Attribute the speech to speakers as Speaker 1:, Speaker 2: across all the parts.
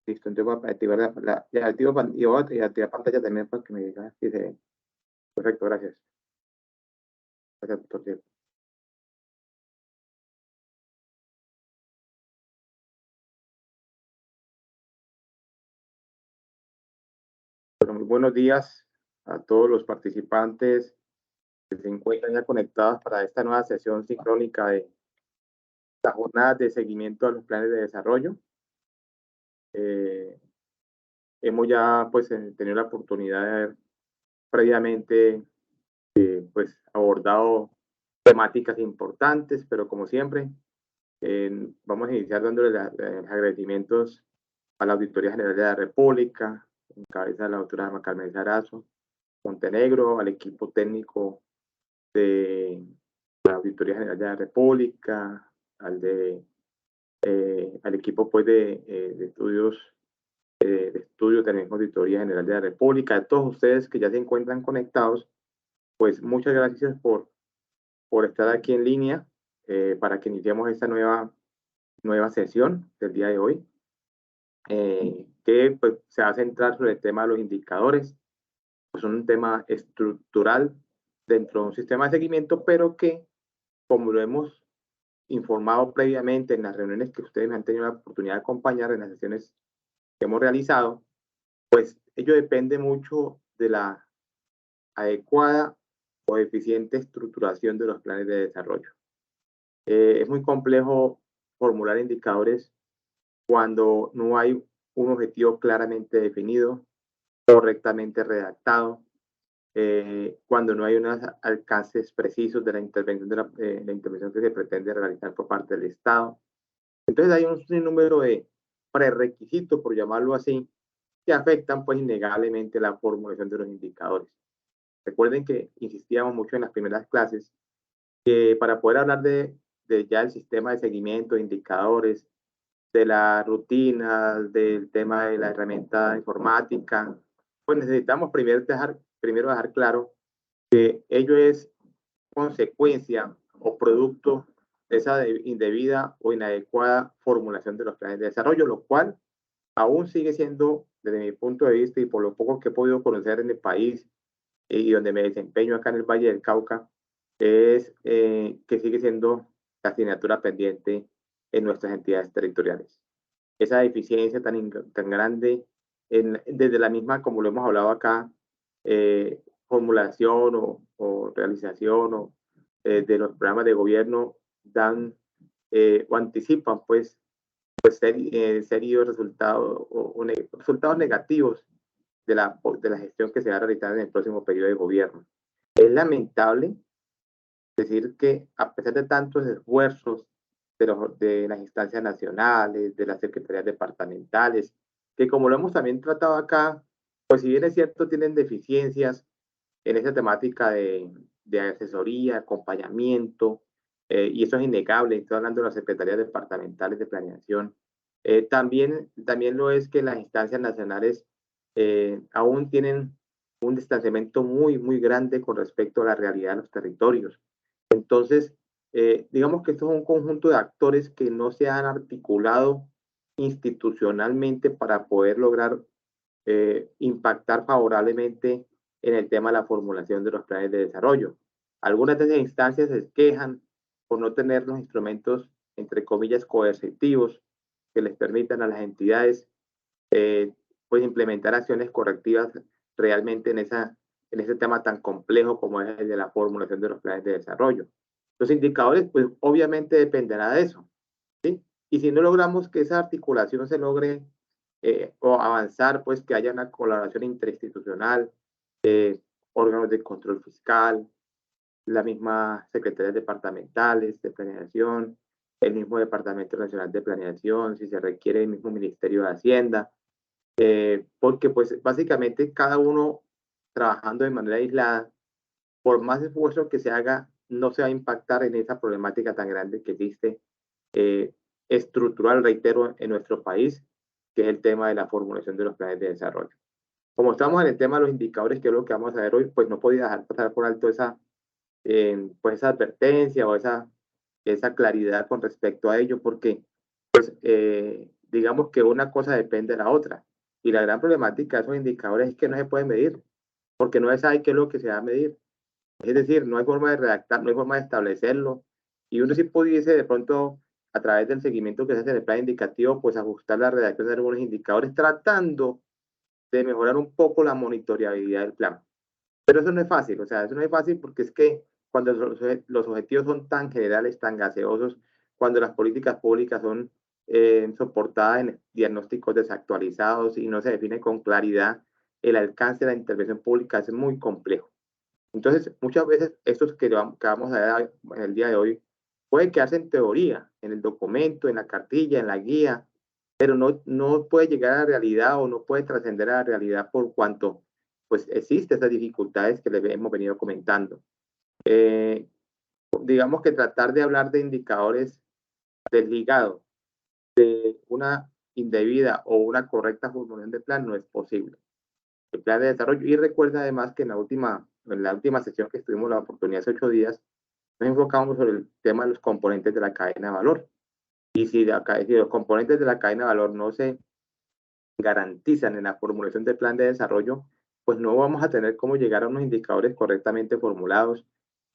Speaker 1: Listo, entonces voy a activar y activar pantalla también para que me diga si se ve. Perfecto, gracias. Gracias por tu tiempo. Bueno, muy buenos días a todos los participantes que se encuentran ya conectados para esta nueva sesión sincrónica de la jornada de seguimiento a los planes de desarrollo. Eh, Hemos ya pues tenido la oportunidad de ver previamente pues abordado temáticas importantes, pero como siempre, vamos a iniciar dándole agradecimientos a la Auditoría General de la República, en cabeza de la doctora Carmen Sarazo Montenegro, al equipo técnico de la Auditoría General de la República, al equipo pues de estudios de estudio de la misma Auditoría General de la República, a todos ustedes que ya se encuentran conectados, pues muchas gracias por estar aquí en línea para que iniciemos esta nueva sesión del día de hoy, que pues, se va a centrar sobre el tema de los indicadores. Pues un tema estructural dentro de un sistema de seguimiento, pero que, como lo hemos informado previamente en las reuniones que ustedes me han tenido la oportunidad de acompañar en las sesiones que hemos realizado, pues ello depende mucho de la adecuada o eficiente estructuración de los planes de desarrollo. Es muy complejo formular indicadores cuando no hay un objetivo claramente definido, correctamente redactado, cuando no hay unos alcances precisos de la intervención, la intervención que se pretende realizar por parte del Estado. Entonces hay un sinnúmero de prerequisitos, por llamarlo así, que afectan pues innegablemente la formulación de los indicadores. Recuerden que insistíamos mucho en las primeras clases que para poder hablar de ya el sistema de seguimiento, de indicadores, de la rutina, del tema de la herramienta informática, pues necesitamos primero dejar claro que ello es consecuencia o producto de esa indebida o inadecuada formulación de los planes de desarrollo, lo cual aún sigue siendo, desde mi punto de vista y por lo poco que he podido conocer en el país y donde me desempeño acá en el Valle del Cauca, es que sigue siendo la asignatura pendiente en nuestras entidades territoriales. Esa deficiencia tan grande desde la misma, como lo hemos hablado acá, formulación o realización de los programas de gobierno dan o anticipan serios resultados resultados negativos de la gestión que se va a realizar en el próximo periodo de gobierno. Es lamentable decir que a pesar de tantos esfuerzos de las instancias nacionales, de las secretarías departamentales, que como lo hemos también tratado acá, pues si bien es cierto, tienen deficiencias en esa temática de asesoría, acompañamiento, y eso es innegable, estoy hablando de las secretarías departamentales de planeación. También lo es que las instancias nacionales aún tienen un distanciamiento muy, muy grande con respecto a la realidad de los territorios. Entonces, digamos que esto es un conjunto de actores que no se han articulado institucionalmente para poder lograr impactar favorablemente en el tema de la formulación de los planes de desarrollo. Algunas de esas instancias se quejan por no tener los instrumentos, entre comillas, coercitivos que les permitan a las entidades pues implementar acciones correctivas realmente en ese tema tan complejo como es el de la formulación de los planes de desarrollo. Los indicadores, pues obviamente dependerá de eso, ¿sí? Y si no logramos que esa articulación se logre o avanzar, pues que haya una colaboración interinstitucional, órganos de control fiscal, las mismas secretarías departamentales de planeación, el mismo Departamento Nacional de Planeación, si se requiere el mismo Ministerio de Hacienda, porque pues básicamente cada uno trabajando de manera aislada, por más esfuerzo que se haga, no se va a impactar en esa problemática tan grande que existe eh, estructural, reitero, en nuestro país, que es el tema de la formulación de los planes de desarrollo. Como estamos en el tema de los indicadores, que es lo que vamos a ver hoy, pues no podía dejar pasar por alto pues esa advertencia o esa claridad con respecto a ello, porque pues, digamos que una cosa depende de la otra. Y la gran problemática de esos indicadores es que no se pueden medir, porque no se sabe qué es lo que se va a medir. Es decir, no hay forma de redactar, no hay forma de establecerlo. Y uno sí pudiese de pronto, a través del seguimiento que se hace en el plan indicativo, pues ajustar la redacción de algunos indicadores, tratando de mejorar un poco la monitoreabilidad del plan. Pero eso no es fácil, o sea, eso no es fácil porque es que cuando los objetivos son tan generales, tan gaseosos, cuando las políticas públicas son soportadas en diagnósticos desactualizados y no se define con claridad el alcance de la intervención pública, es muy complejo. Entonces, muchas veces estos que vamos a ver en el día de hoy pueden quedarse en teoría, en el documento, en la cartilla, en la guía, pero no puede llegar a la realidad o no puede trascender a la realidad por cuanto pues existen estas dificultades que les hemos venido comentando. Digamos que tratar de hablar de indicadores desligados de una indebida o una correcta formulación de plan no es posible. El plan de desarrollo, y recuerda además que en la última sesión que estuvimos la oportunidad hace 8 días, nos enfocamos sobre el tema de los componentes de la cadena de valor. Y si los componentes de la cadena de valor no se garantizan en la formulación del plan de desarrollo, pues no vamos a tener cómo llegar a unos indicadores correctamente formulados,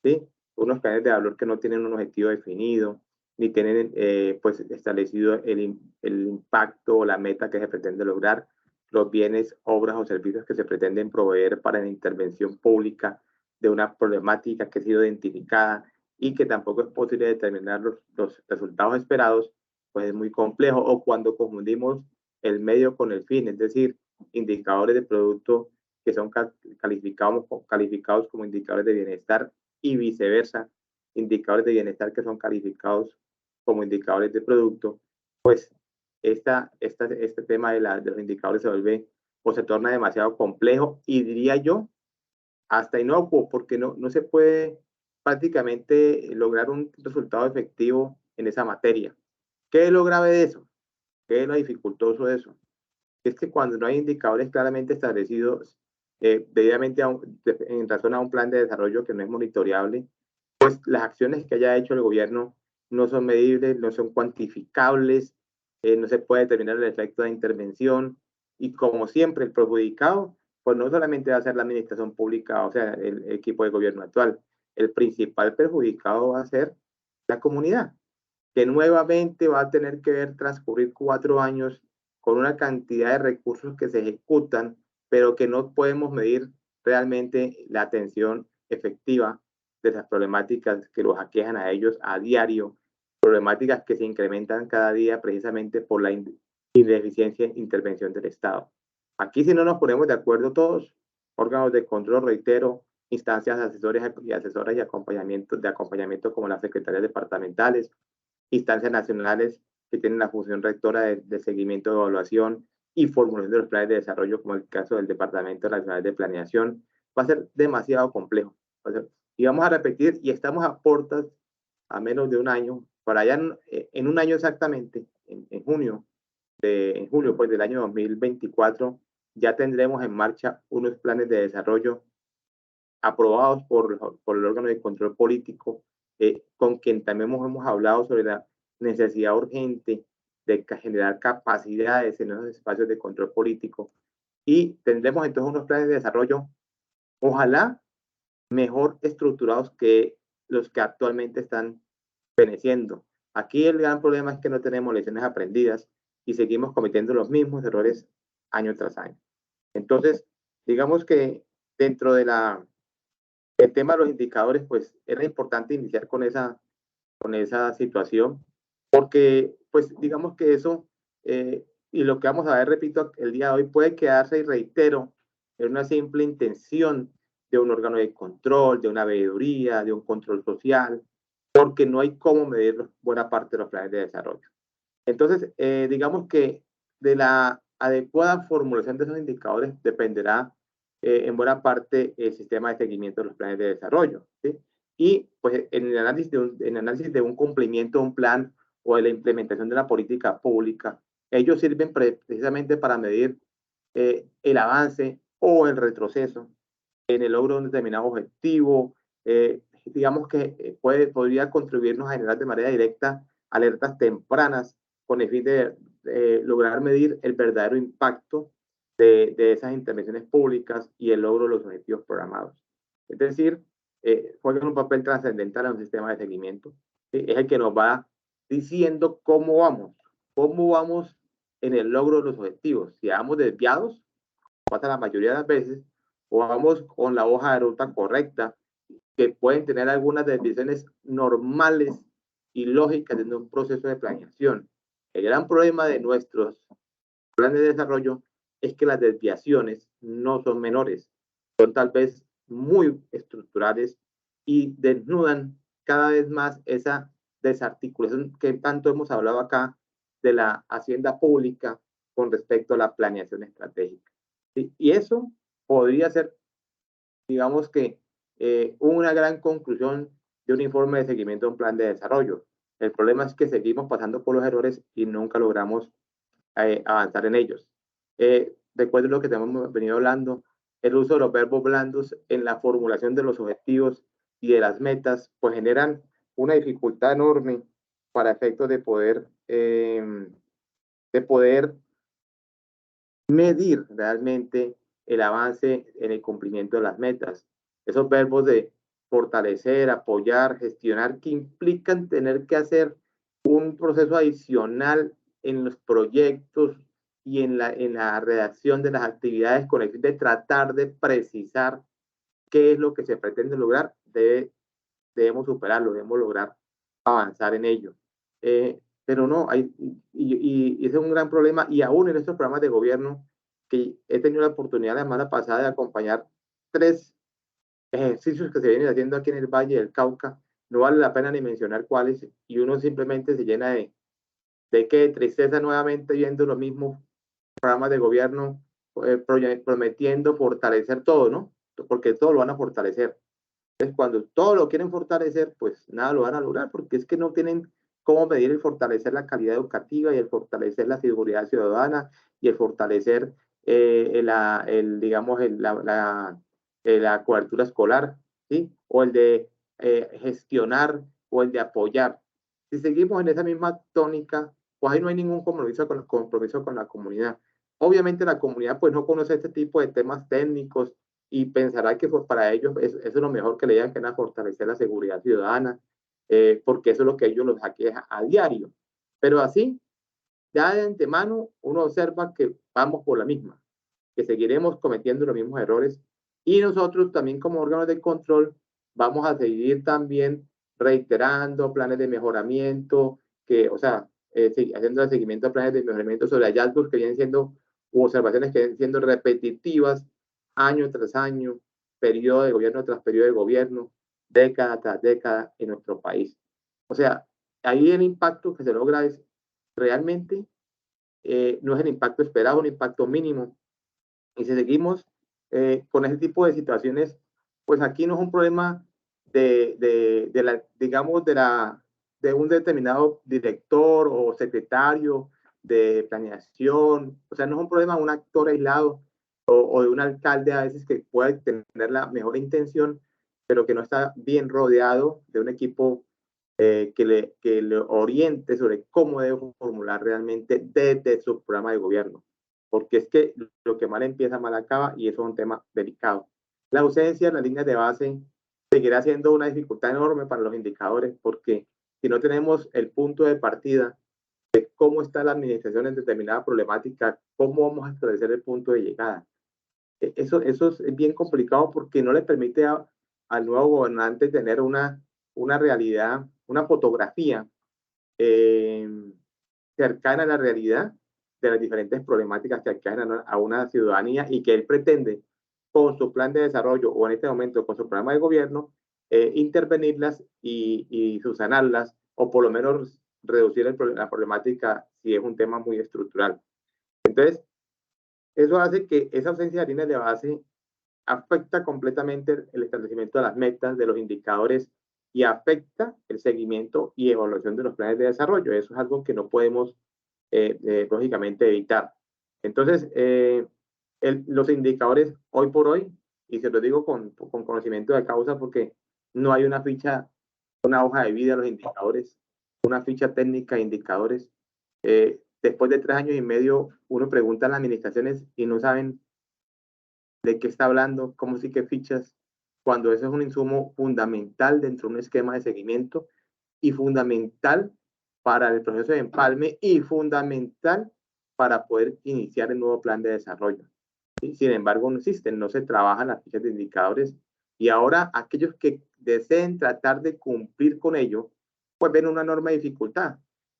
Speaker 1: ¿sí? Unos planes de valor que no tienen un objetivo definido, ni tienen pues establecido el impacto o la meta que se pretende lograr, los bienes, obras o servicios que se pretenden proveer para la intervención pública de una problemática que ha sido identificada y que tampoco es posible determinar los resultados esperados, pues es muy complejo. O cuando confundimos el medio con el fin, es decir, indicadores de producto que son calificados como indicadores de bienestar y viceversa, indicadores de bienestar que son calificados como indicadores de producto, pues este tema de los indicadores se vuelve o se torna demasiado complejo y diría yo hasta inocuo, porque no se puede prácticamente lograr un resultado efectivo en esa materia. ¿Qué es lo grave de eso? ¿Qué es lo dificultoso de eso? Es que cuando no hay indicadores claramente establecidos debidamente en razón a un plan de desarrollo que no es monitoreable, pues las acciones que haya hecho el gobierno no son medibles, no son cuantificables, no se puede determinar el efecto de intervención y como siempre el perjudicado, pues no solamente va a ser la administración pública, o sea, el equipo de gobierno actual, el principal perjudicado va a ser la comunidad, que nuevamente va a tener que ver transcurrir 4 años con una cantidad de recursos que se ejecutan, pero que no podemos medir realmente la atención efectiva de las problemáticas que los aquejan a ellos a diario, problemáticas que se incrementan cada día precisamente por la ineficiencia e intervención del Estado. Aquí si no nos ponemos de acuerdo todos, órganos de control, reitero, instancias asesores y asesoras y de acompañamiento como las secretarias departamentales, instancias nacionales que tienen la función rectora de seguimiento, de evaluación y formulación de los planes de desarrollo, como el caso del Departamento Nacional de Planeación, va a ser demasiado complejo. Y vamos a repetir, y estamos a puertas a menos de un año, para allá en un año exactamente, en junio, en julio pues, del año 2024, ya tendremos en marcha unos planes de desarrollo aprobados por el órgano de control político, con quien también hemos hablado sobre la necesidad urgente de generar capacidades en esos espacios de control político y tendremos entonces unos planes de desarrollo, ojalá mejor estructurados que los que actualmente están feneciendo. Aquí el gran problema es que no tenemos lecciones aprendidas y seguimos cometiendo los mismos errores año tras año. Entonces, digamos que dentro de el tema de los indicadores, pues era importante iniciar con esa situación, porque pues digamos que eso, y lo que vamos a ver, repito, el día de hoy puede quedarse, y reitero, en una simple intención de un órgano de control, de una veeduría, de un control social, porque no hay cómo medir buena parte de los planes de desarrollo. Entonces, digamos que de la adecuada formulación de esos indicadores dependerá en buena parte el sistema de seguimiento de los planes de desarrollo. ¿Sí? Y pues en el análisis de un cumplimiento de un plan o de la implementación de la política pública, ellos sirven precisamente para medir el avance o el retroceso en el logro de un determinado objetivo. Digamos que podría contribuirnos a generar de manera directa alertas tempranas con el fin de lograr medir el verdadero impacto de esas intervenciones públicas y el logro de los objetivos programados. Es decir, juegan un papel trascendental en un sistema de seguimiento. ¿Sí? Es el que nos va diciendo cómo vamos en el logro de los objetivos. Si vamos desviados, pasa la mayoría de las veces, o vamos con la hoja de ruta correcta, que pueden tener algunas desviaciones normales y lógicas de un proceso de planeación. El gran problema de nuestros planes de desarrollo es que las desviaciones no son menores, son tal vez muy estructurales y desnudan cada vez más esa desarticulación que tanto hemos hablado acá de la hacienda pública con respecto a la planeación estratégica. ¿Sí? Y eso podría ser, digamos que, una gran conclusión de un informe de seguimiento de un plan de desarrollo. El problema es que seguimos pasando por los errores y nunca logramos avanzar en ellos. Recuerden lo que hemos venido hablando, el uso de los verbos blandos en la formulación de los objetivos y de las metas, pues generan una dificultad enorme para efectos de poder medir realmente el avance en el cumplimiento de las metas. Esos verbos de fortalecer, apoyar, gestionar, que implican tener que hacer un proceso adicional en los proyectos y en la redacción de las actividades con el fin de tratar de precisar qué es lo que se pretende lograr, debemos superarlo, debemos lograr avanzar en ello. Pero no, y ese es un gran problema, y aún en estos programas de gobierno, que he tenido la oportunidad la semana pasada de acompañar 3 ejercicios que se vienen haciendo aquí en el Valle del Cauca, no vale la pena ni mencionar cuáles, y uno simplemente se llena de tristeza nuevamente viendo los mismos programas de gobierno prometiendo fortalecer todo, ¿no? Porque todo lo van a fortalecer. Entonces, cuando todo lo quieren fortalecer, pues nada lo van a lograr, porque es que no tienen cómo medir el fortalecer la calidad educativa y el fortalecer la seguridad ciudadana y el fortalecer digamos, la cobertura escolar, ¿sí? O el de gestionar o el de apoyar. Si seguimos en esa misma tónica, pues ahí no hay ningún compromiso con la comunidad. Obviamente la comunidad pues no conoce este tipo de temas técnicos y pensará que pues, para ellos es lo mejor que le digan que van a fortalecer la seguridad ciudadana, porque eso es lo que ellos los aqueja a diario. Pero así, ya de antemano, uno observa que vamos por la misma, que seguiremos cometiendo los mismos errores y nosotros también como órganos de control vamos a seguir también reiterando planes de mejoramiento, o sea, haciendo el seguimiento a planes de mejoramiento sobre hallazgos que vienen siendo, u observaciones que vienen siendo repetitivas año tras año, periodo de gobierno tras periodo de gobierno, década tras década en nuestro país. O sea, ahí el impacto que se logra es realmente, no es el impacto esperado, un impacto mínimo. Y si seguimos con ese tipo de situaciones, pues aquí no es un problema digamos, de un determinado director o secretario de planeación, o sea, no es un problema de un actor aislado o de un alcalde a veces que puede tener la mejor intención, pero que no está bien rodeado de un equipo que le oriente sobre cómo debe formular realmente desde su programa de gobierno. Porque es que lo que mal empieza, mal acaba, y eso es un tema delicado. La ausencia de las líneas de base seguirá siendo una dificultad enorme para los indicadores, porque si no tenemos el punto de partida de cómo está la administración en determinada problemática, ¿cómo vamos a establecer el punto de llegada? Eso es bien complicado porque no le permite al nuevo gobernante tener una realidad, una fotografía eh, cercana a la realidad de las diferentes problemáticas que aquejan a una ciudadanía y que él pretende con su plan de desarrollo o en este momento con su programa de gobierno intervenirlas y subsanarlas o por lo menos reducir la problemática si es un tema muy estructural. Entonces, eso hace que esa ausencia de líneas de base afecta completamente el establecimiento de las metas, de los indicadores y afecta el seguimiento y evaluación de los planes de desarrollo. Eso es algo que no podemos, lógicamente, evitar. Entonces, los indicadores hoy por hoy, y se lo digo con conocimiento de causa porque no hay una ficha, una hoja de vida de los indicadores, una ficha técnica de indicadores. después de 3 años y medio, uno pregunta a las administraciones y no saben de qué está hablando, cómo sí que fichas, cuando eso es un insumo fundamental dentro de un esquema de seguimiento y fundamental para el proceso de empalme y fundamental para poder iniciar el nuevo plan de desarrollo. ¿Sí? Sin embargo, no existen, no se trabajan las fichas de indicadores y ahora aquellos que deseen tratar de cumplir con ello, pues ven una enorme dificultad.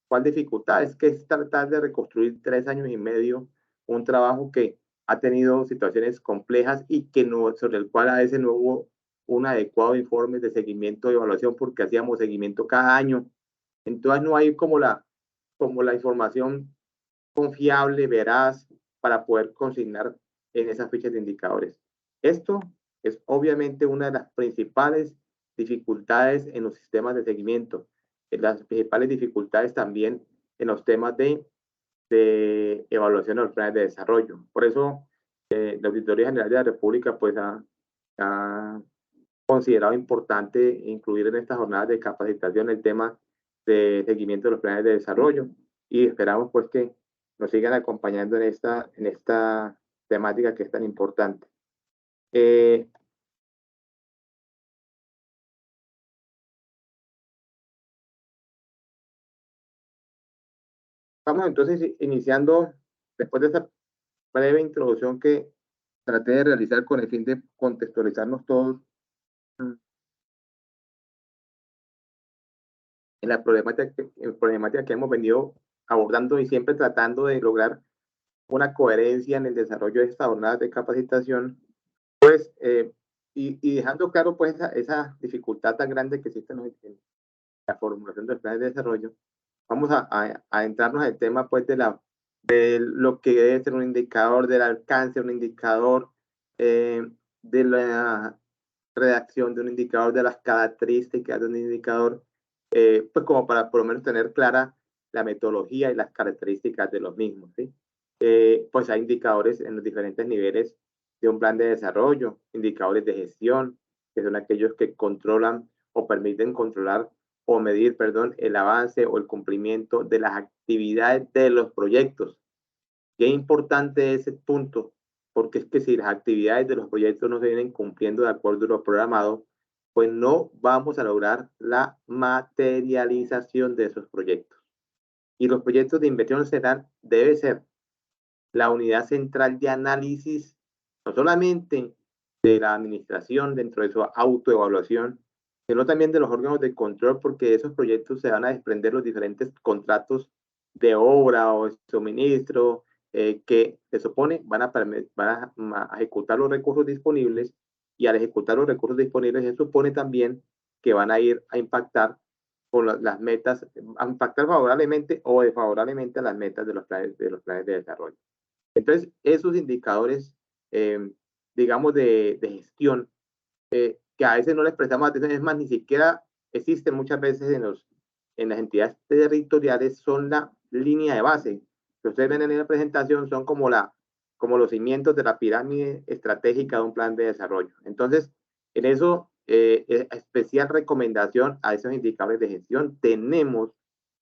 Speaker 1: ¿Cuál dificultad? Es que es tratar de reconstruir 3 años y medio un trabajo que ha tenido situaciones complejas y que no, sobre el cual a veces no hubo un adecuado informe de seguimiento y evaluación porque hacíamos seguimiento cada año. Entonces no hay como la información confiable, veraz, para poder consignar en esas fichas de indicadores. Esto es obviamente una de las principales dificultades en los sistemas de seguimiento, las principales dificultades también en los temas de evaluación de los planes de desarrollo. Por eso, la Auditoría General de la República pues ha considerado importante incluir en estas jornadas de capacitación el tema de seguimiento de los planes de desarrollo y esperamos pues que nos sigan acompañando en esta temática que es tan importante. Vamos entonces iniciando, después de esta breve introducción que traté de realizar con el fin de contextualizarnos todos en la problemática que hemos venido abordando y siempre tratando de lograr una coherencia en el desarrollo de estas jornadas de capacitación, pues, y dejando claro pues esa dificultad tan grande que existe en la formulación de los planes de desarrollo, vamos a adentrarnos al tema pues de lo que debe ser un indicador, del alcance de un indicador, de la redacción de un indicador, de las características de un indicador, pues como para por lo menos tener clara la metodología y las características de los mismos, ¿sí? Pues hay indicadores en los diferentes niveles de un plan de desarrollo, indicadores de gestión, que son aquellos que controlan o permiten controlar o medir, perdón, el avance o el cumplimiento de las actividades de los proyectos. Qué importante es ese punto, porque es que si las actividades de los proyectos no se vienen cumpliendo de acuerdo a lo programado, pues no vamos a lograr la materialización de esos proyectos. Y los proyectos de inversión debe ser la unidad central de análisis, no solamente de la administración dentro de su autoevaluación, sino también de los órganos de control, porque de esos proyectos se van a desprender los diferentes contratos de obra o de suministro que se supone van a ejecutar los recursos disponibles, y al ejecutar los recursos disponibles se supone también que van a ir a impactar con las metas, a impactar favorablemente o desfavorablemente a las metas de los planes de desarrollo. Entonces, esos indicadores, digamos, de gestión, que a veces no les prestamos atención, es más, ni siquiera existen muchas veces en las entidades territoriales, son la línea de base. Que ustedes ven en la presentación son como los cimientos de la pirámide estratégica de un plan de desarrollo. Entonces, en eso, especial recomendación a esos indicadores de gestión, tenemos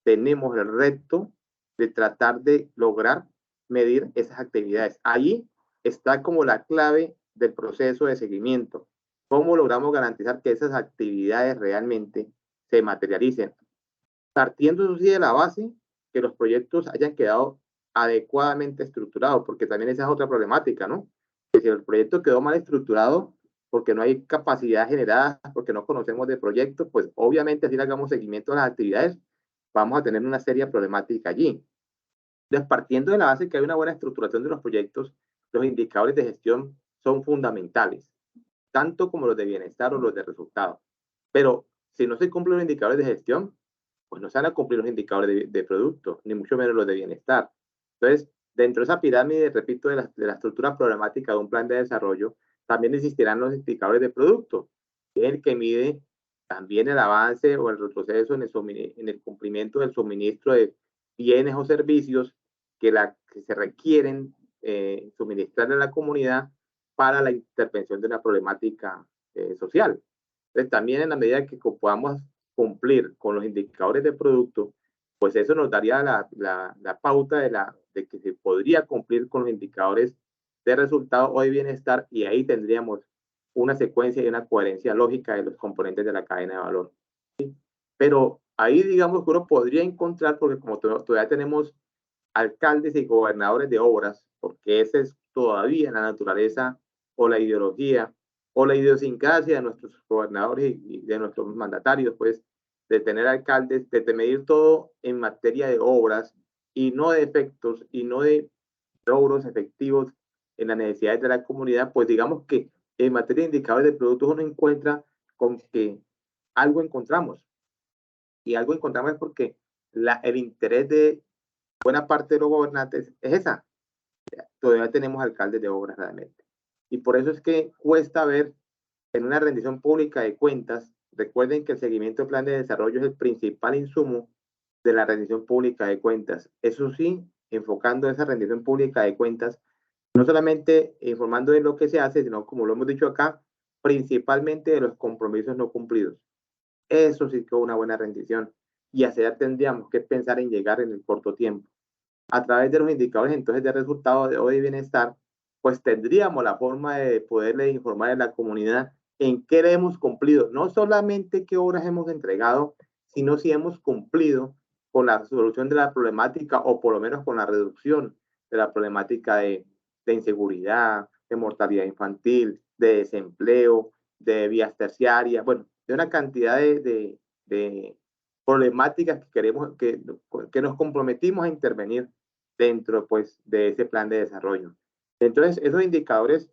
Speaker 1: el reto de tratar de lograr medir esas actividades. Ahí está como la clave del proceso de seguimiento. ¿Cómo logramos garantizar que esas actividades realmente se materialicen? Partiendo de la base que los proyectos hayan quedado adecuadamente estructurados, porque también esa es otra problemática, ¿no? Que si el proyecto quedó mal estructurado, porque no hay capacidad generada, porque no conocemos de proyectos, pues obviamente si le hagamos seguimiento a las actividades, vamos a tener una seria problemática allí. Entonces, partiendo de la base que hay una buena estructuración de los proyectos, los indicadores de gestión son fundamentales, tanto como los de bienestar o los de resultados. Pero si no se cumplen los indicadores de gestión, pues no se van a cumplir los indicadores de producto, ni mucho menos los de bienestar. Entonces, dentro de esa pirámide, repito, de la estructura programática de un plan de desarrollo, también existirán los indicadores de producto, que es el que mide también el avance o el retroceso en el cumplimiento del suministro de bienes o servicios que se requieren suministrar a la comunidad para la intervención de una problemática social. Entonces, también en la medida que podamos cumplir con los indicadores de producto, pues eso nos daría la pauta de que se podría cumplir con los indicadores de resultado o de bienestar, y ahí tendríamos una secuencia y una coherencia lógica de los componentes de la cadena de valor. ¿Sí? Pero ahí digamos que uno podría encontrar, porque como todavía tenemos alcaldes y gobernadores de obras, porque esa es todavía la naturaleza o la ideología o la idiosincrasia de nuestros gobernadores y de nuestros mandatarios, pues, de tener alcaldes, de medir todo en materia de obras y no de efectos y no de logros efectivos en las necesidades de la comunidad, pues digamos que en materia de indicadores de productos uno encuentra con que algo encontramos. Y algo encontramos es porque el interés de buena parte de los gobernantes es esa. Todavía tenemos alcaldes de obras realmente. Y por eso es que cuesta ver en una rendición pública de cuentas. Recuerden que el seguimiento del plan de desarrollo es el principal insumo de la rendición pública de cuentas. Eso sí, enfocando esa rendición pública de cuentas, no solamente informando de lo que se hace, sino, como lo hemos dicho acá, principalmente de los compromisos no cumplidos. Eso sí que es una buena rendición. Y hacia allá tendríamos que pensar en llegar en el corto tiempo. A través de los indicadores entonces de resultados o de bienestar, pues tendríamos la forma de poderle informar a la comunidad en qué le hemos cumplido, no solamente qué obras hemos entregado, sino si hemos cumplido con la solución de la problemática o por lo menos con la reducción de la problemática de inseguridad, de mortalidad infantil, de desempleo, de vías terciarias, bueno, de una cantidad de problemáticas que queremos, que nos comprometimos a intervenir dentro, pues, de ese plan de desarrollo. Entonces, esos indicadores,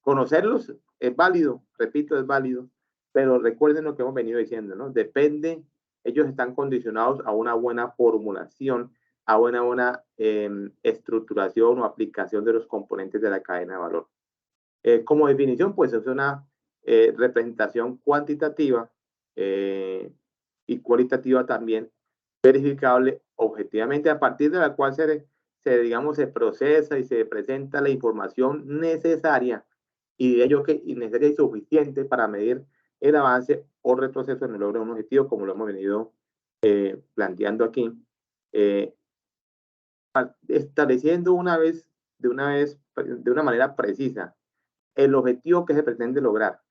Speaker 1: conocerlos es válido, repito, es válido, pero recuerden lo que hemos venido diciendo, ¿no? Depende, ellos están condicionados a una buena formulación, a una buena estructuración o aplicación de los componentes de la cadena de valor. Como definición, pues es una representación cuantitativa y cualitativa también, verificable objetivamente, a partir de la cual digamos, se procesa y se presenta la información necesaria y de ello que necesaria y suficiente para medir el avance o retroceso en el logro de un objetivo, como lo hemos venido planteando aquí, eh, estableciendo de una manera precisa el objetivo que se pretende lograr,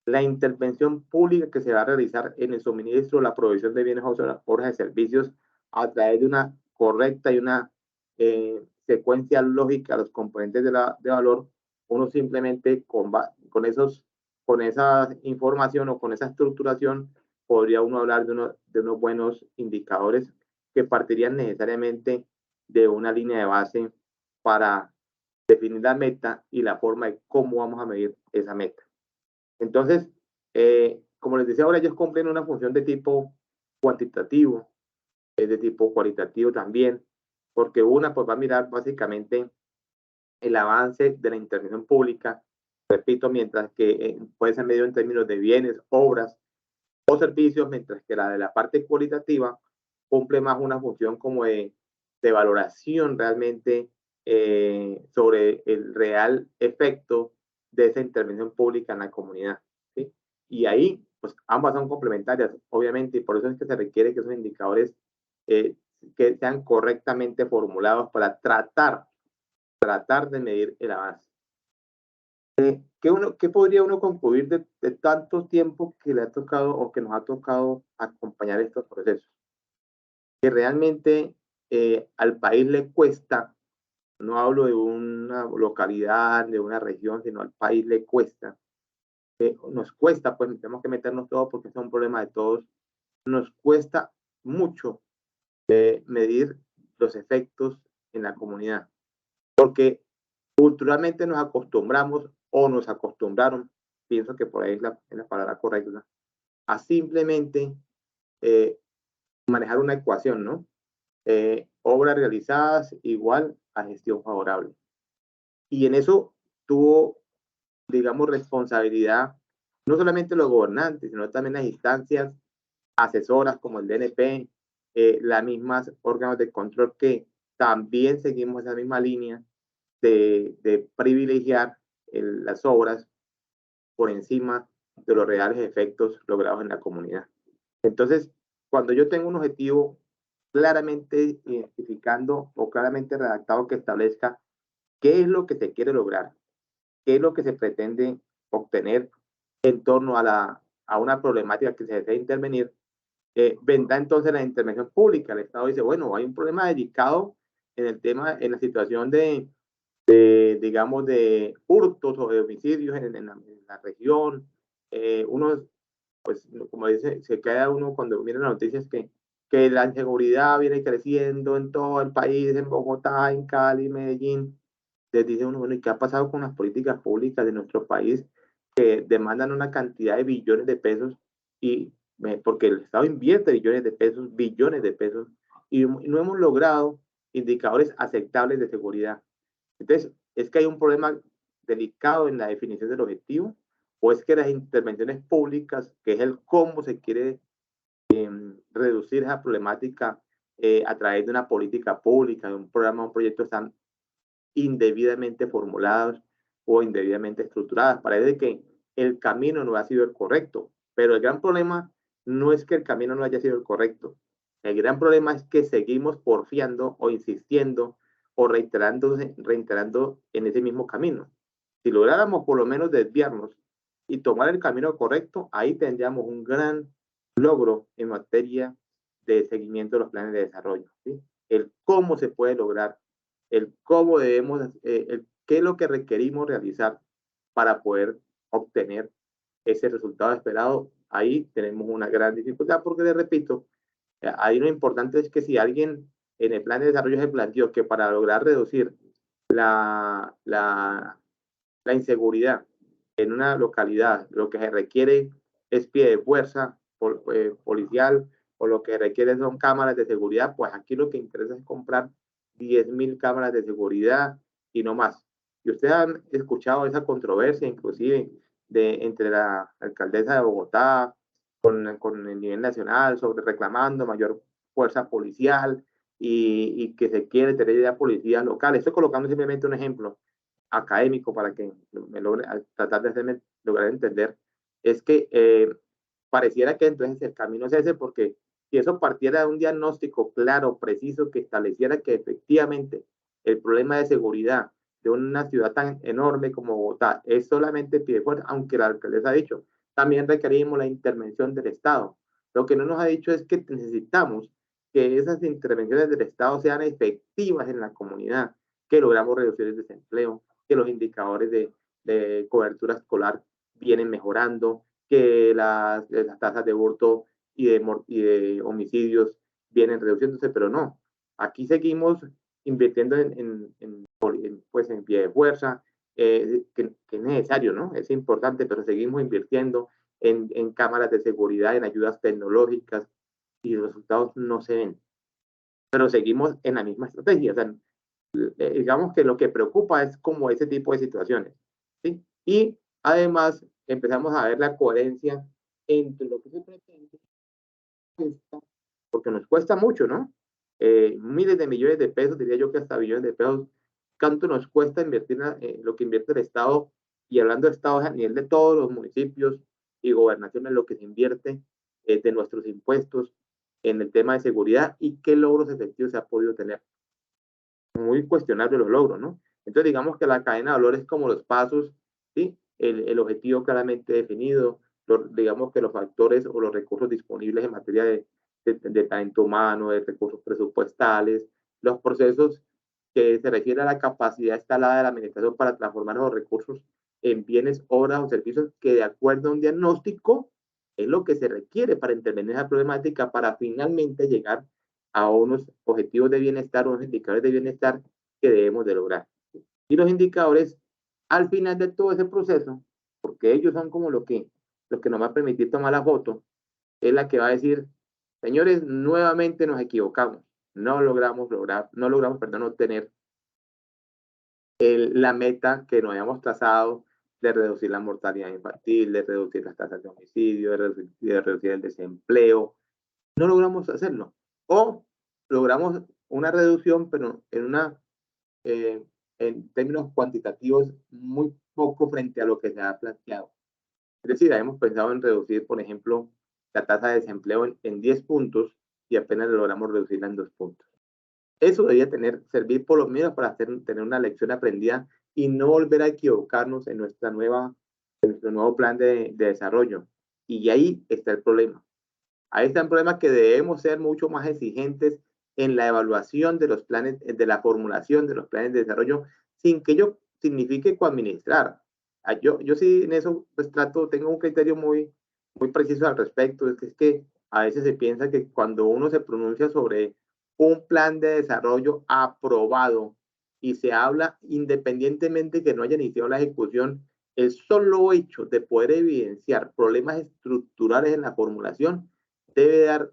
Speaker 1: la intervención pública que se va a realizar en el suministro, la provisión de bienes, obras y servicios a través de una correcta y una secuencia lógica de los componentes de valor. Uno simplemente con esa información o con esa estructuración podría uno hablar de unos buenos indicadores que partirían necesariamente de una línea de base para definir la meta y la forma de cómo vamos a medir esa meta. Entonces, como les decía ahora, ellos cumplen una función de tipo cuantitativo, de tipo cualitativo también, porque una pues va a mirar básicamente el avance de la intervención pública, repito, mientras que puede ser medido en términos de bienes, obras o servicios, mientras que la de la parte cualitativa cumple más una función como de valoración realmente sobre el real efecto de esa intervención pública en la comunidad. ¿Sí? Y ahí, pues ambas son complementarias, obviamente, y por eso es que se requiere que esos indicadores que sean correctamente formulados para tratar de medir el avance. ¿Qué podría uno concluir de tanto tiempo que le ha tocado o que nos ha tocado acompañar estos procesos? Que realmente al país le cuesta, no hablo de una localidad, de una región, sino al país le cuesta. Nos cuesta, pues tenemos que meternos todos porque es un problema de todos. Nos cuesta mucho medir los efectos en la comunidad, porque culturalmente nos acostumbramos o nos acostumbraron, pienso que por ahí es la palabra correcta, a simplemente manejar una ecuación, ¿no? Obras realizadas igual a gestión favorable. Y en eso tuvo, digamos, responsabilidad no solamente los gobernantes, sino también las instancias asesoras como el DNP, las mismas órganos de control que también seguimos esa misma línea de privilegiar las obras por encima de los reales efectos logrados en la comunidad. Entonces, cuando yo tengo un objetivo claramente identificando o claramente redactado que establezca qué es lo que se quiere lograr, qué es lo que se pretende obtener en torno a una problemática que se desea intervenir, vendrá entonces la intervención pública. El Estado dice, bueno, hay un problema delicado en el tema, en la situación digamos, de hurtos o de homicidios en la región. Unos, pues, como dice, se queda uno cuando mira las noticias que la inseguridad viene creciendo en todo el país, en Bogotá, en Cali, Medellín. Les dice uno, bueno, ¿y qué ha pasado con las políticas públicas de nuestro país que demandan una cantidad de billones de pesos? Y porque el Estado invierte billones de pesos, y no hemos logrado indicadores aceptables de seguridad. Entonces, ¿es que hay un problema delicado en la definición del objetivo? ¿O es que las intervenciones públicas, que es el cómo se quiere reducir esa problemática a través de una política pública, de un programa, un proyecto, están indebidamente formuladas o indebidamente estructuradas? Parece que el camino no ha sido el correcto, pero el gran problema no es que el camino no haya sido el correcto. El gran problema es que seguimos porfiando o insistiendo o reiterando en ese mismo camino. Si lográramos por lo menos desviarnos y tomar el camino correcto, ahí tendríamos un gran logro en materia de seguimiento de los planes de desarrollo, ¿sí? El cómo se puede lograr, el cómo debemos, qué es lo que requerimos realizar para poder obtener ese resultado esperado. Ahí tenemos una gran dificultad porque, le repito, ahí lo importante es que si alguien en el plan de desarrollo se planteó que para lograr reducir la, la, la inseguridad en una localidad, lo que se requiere es pie de fuerza policial, o lo que requiere son cámaras de seguridad, pues aquí lo que interesa es comprar 10.000 cámaras de seguridad y no más. Y ustedes han escuchado esa controversia, inclusive entre la alcaldesa de Bogotá con el nivel nacional, sobre reclamando mayor fuerza policial y que se quiere tener ya policías locales. Estoy colocando simplemente un ejemplo académico para que me logre tratar de hacerme lograr entender. Es que pareciera que entonces el camino es ese, porque si eso partiera de un diagnóstico claro, preciso, que estableciera que efectivamente el problema de seguridad de una ciudad tan enorme como Bogotá es solamente pie de fuerza, aunque la alcaldesa ha dicho, también requerimos la intervención del Estado. Lo que no nos ha dicho es que necesitamos que esas intervenciones del Estado sean efectivas en la comunidad, que logramos reducir el desempleo, que los indicadores de cobertura escolar vienen mejorando, que las tasas de hurto y de homicidios vienen reduciéndose, pero no. Aquí seguimos invirtiendo pues, en pie de fuerza, que es necesario, ¿no? Es importante, pero seguimos invirtiendo en cámaras de seguridad, en ayudas tecnológicas, y los resultados no se ven. Pero seguimos en la misma estrategia. O sea, digamos que lo que preocupa es como ese tipo de situaciones, ¿sí? Y además empezamos a ver la coherencia entre lo que se pretende, porque nos cuesta mucho, ¿no? Miles de millones de pesos, diría yo que hasta billones de pesos, ¿cuánto nos cuesta invertir lo que invierte el Estado? Y hablando de Estados a nivel de todos los municipios y gobernaciones, lo que se invierte de nuestros impuestos en el tema de seguridad, y qué logros efectivos se ha podido tener. Muy cuestionable los logros, ¿no? Entonces, digamos que la cadena de valores, como los pasos, ¿sí? El objetivo claramente definido, digamos que los factores o los recursos disponibles en materia de talento humano, de recursos presupuestales, los procesos que se refiere a la capacidad instalada de la administración para transformar esos recursos en bienes, obras o servicios que, de acuerdo a un diagnóstico, es lo que se requiere para intervenir en esa problemática, para finalmente llegar a unos objetivos de bienestar, unos indicadores de bienestar que debemos de lograr. Y los indicadores, al final de todo ese proceso, porque ellos son como lo que nos va a permitir tomar la foto, es la que va a decir, señores, nuevamente nos equivocamos, no logramos obtener la meta que nos habíamos trazado de reducir la mortalidad infantil, de reducir las tasas de homicidio, de reducir el desempleo. No logramos hacerlo. O logramos una reducción, pero en términos cuantitativos muy poco frente a lo que se ha planteado. Es decir, hemos pensado en reducir, por ejemplo, la tasa de desempleo en 10 puntos, y apenas logramos reducirla en 2 puntos. Eso debería servir por lo menos para tener una lección aprendida y no volver a equivocarnos en nuestro nuevo plan de desarrollo. Y ahí está el problema. Ahí está el problema, que debemos ser mucho más exigentes en la evaluación de los planes, de la formulación de los planes de desarrollo, sin que ello signifique coadministrar. Yo sí en eso pues tengo un criterio muy preciso al respecto. Es que a veces se piensa que cuando uno se pronuncia sobre un plan de desarrollo aprobado y se habla independientemente que no haya iniciado la ejecución, el solo hecho de poder evidenciar problemas estructurales en la formulación debe dar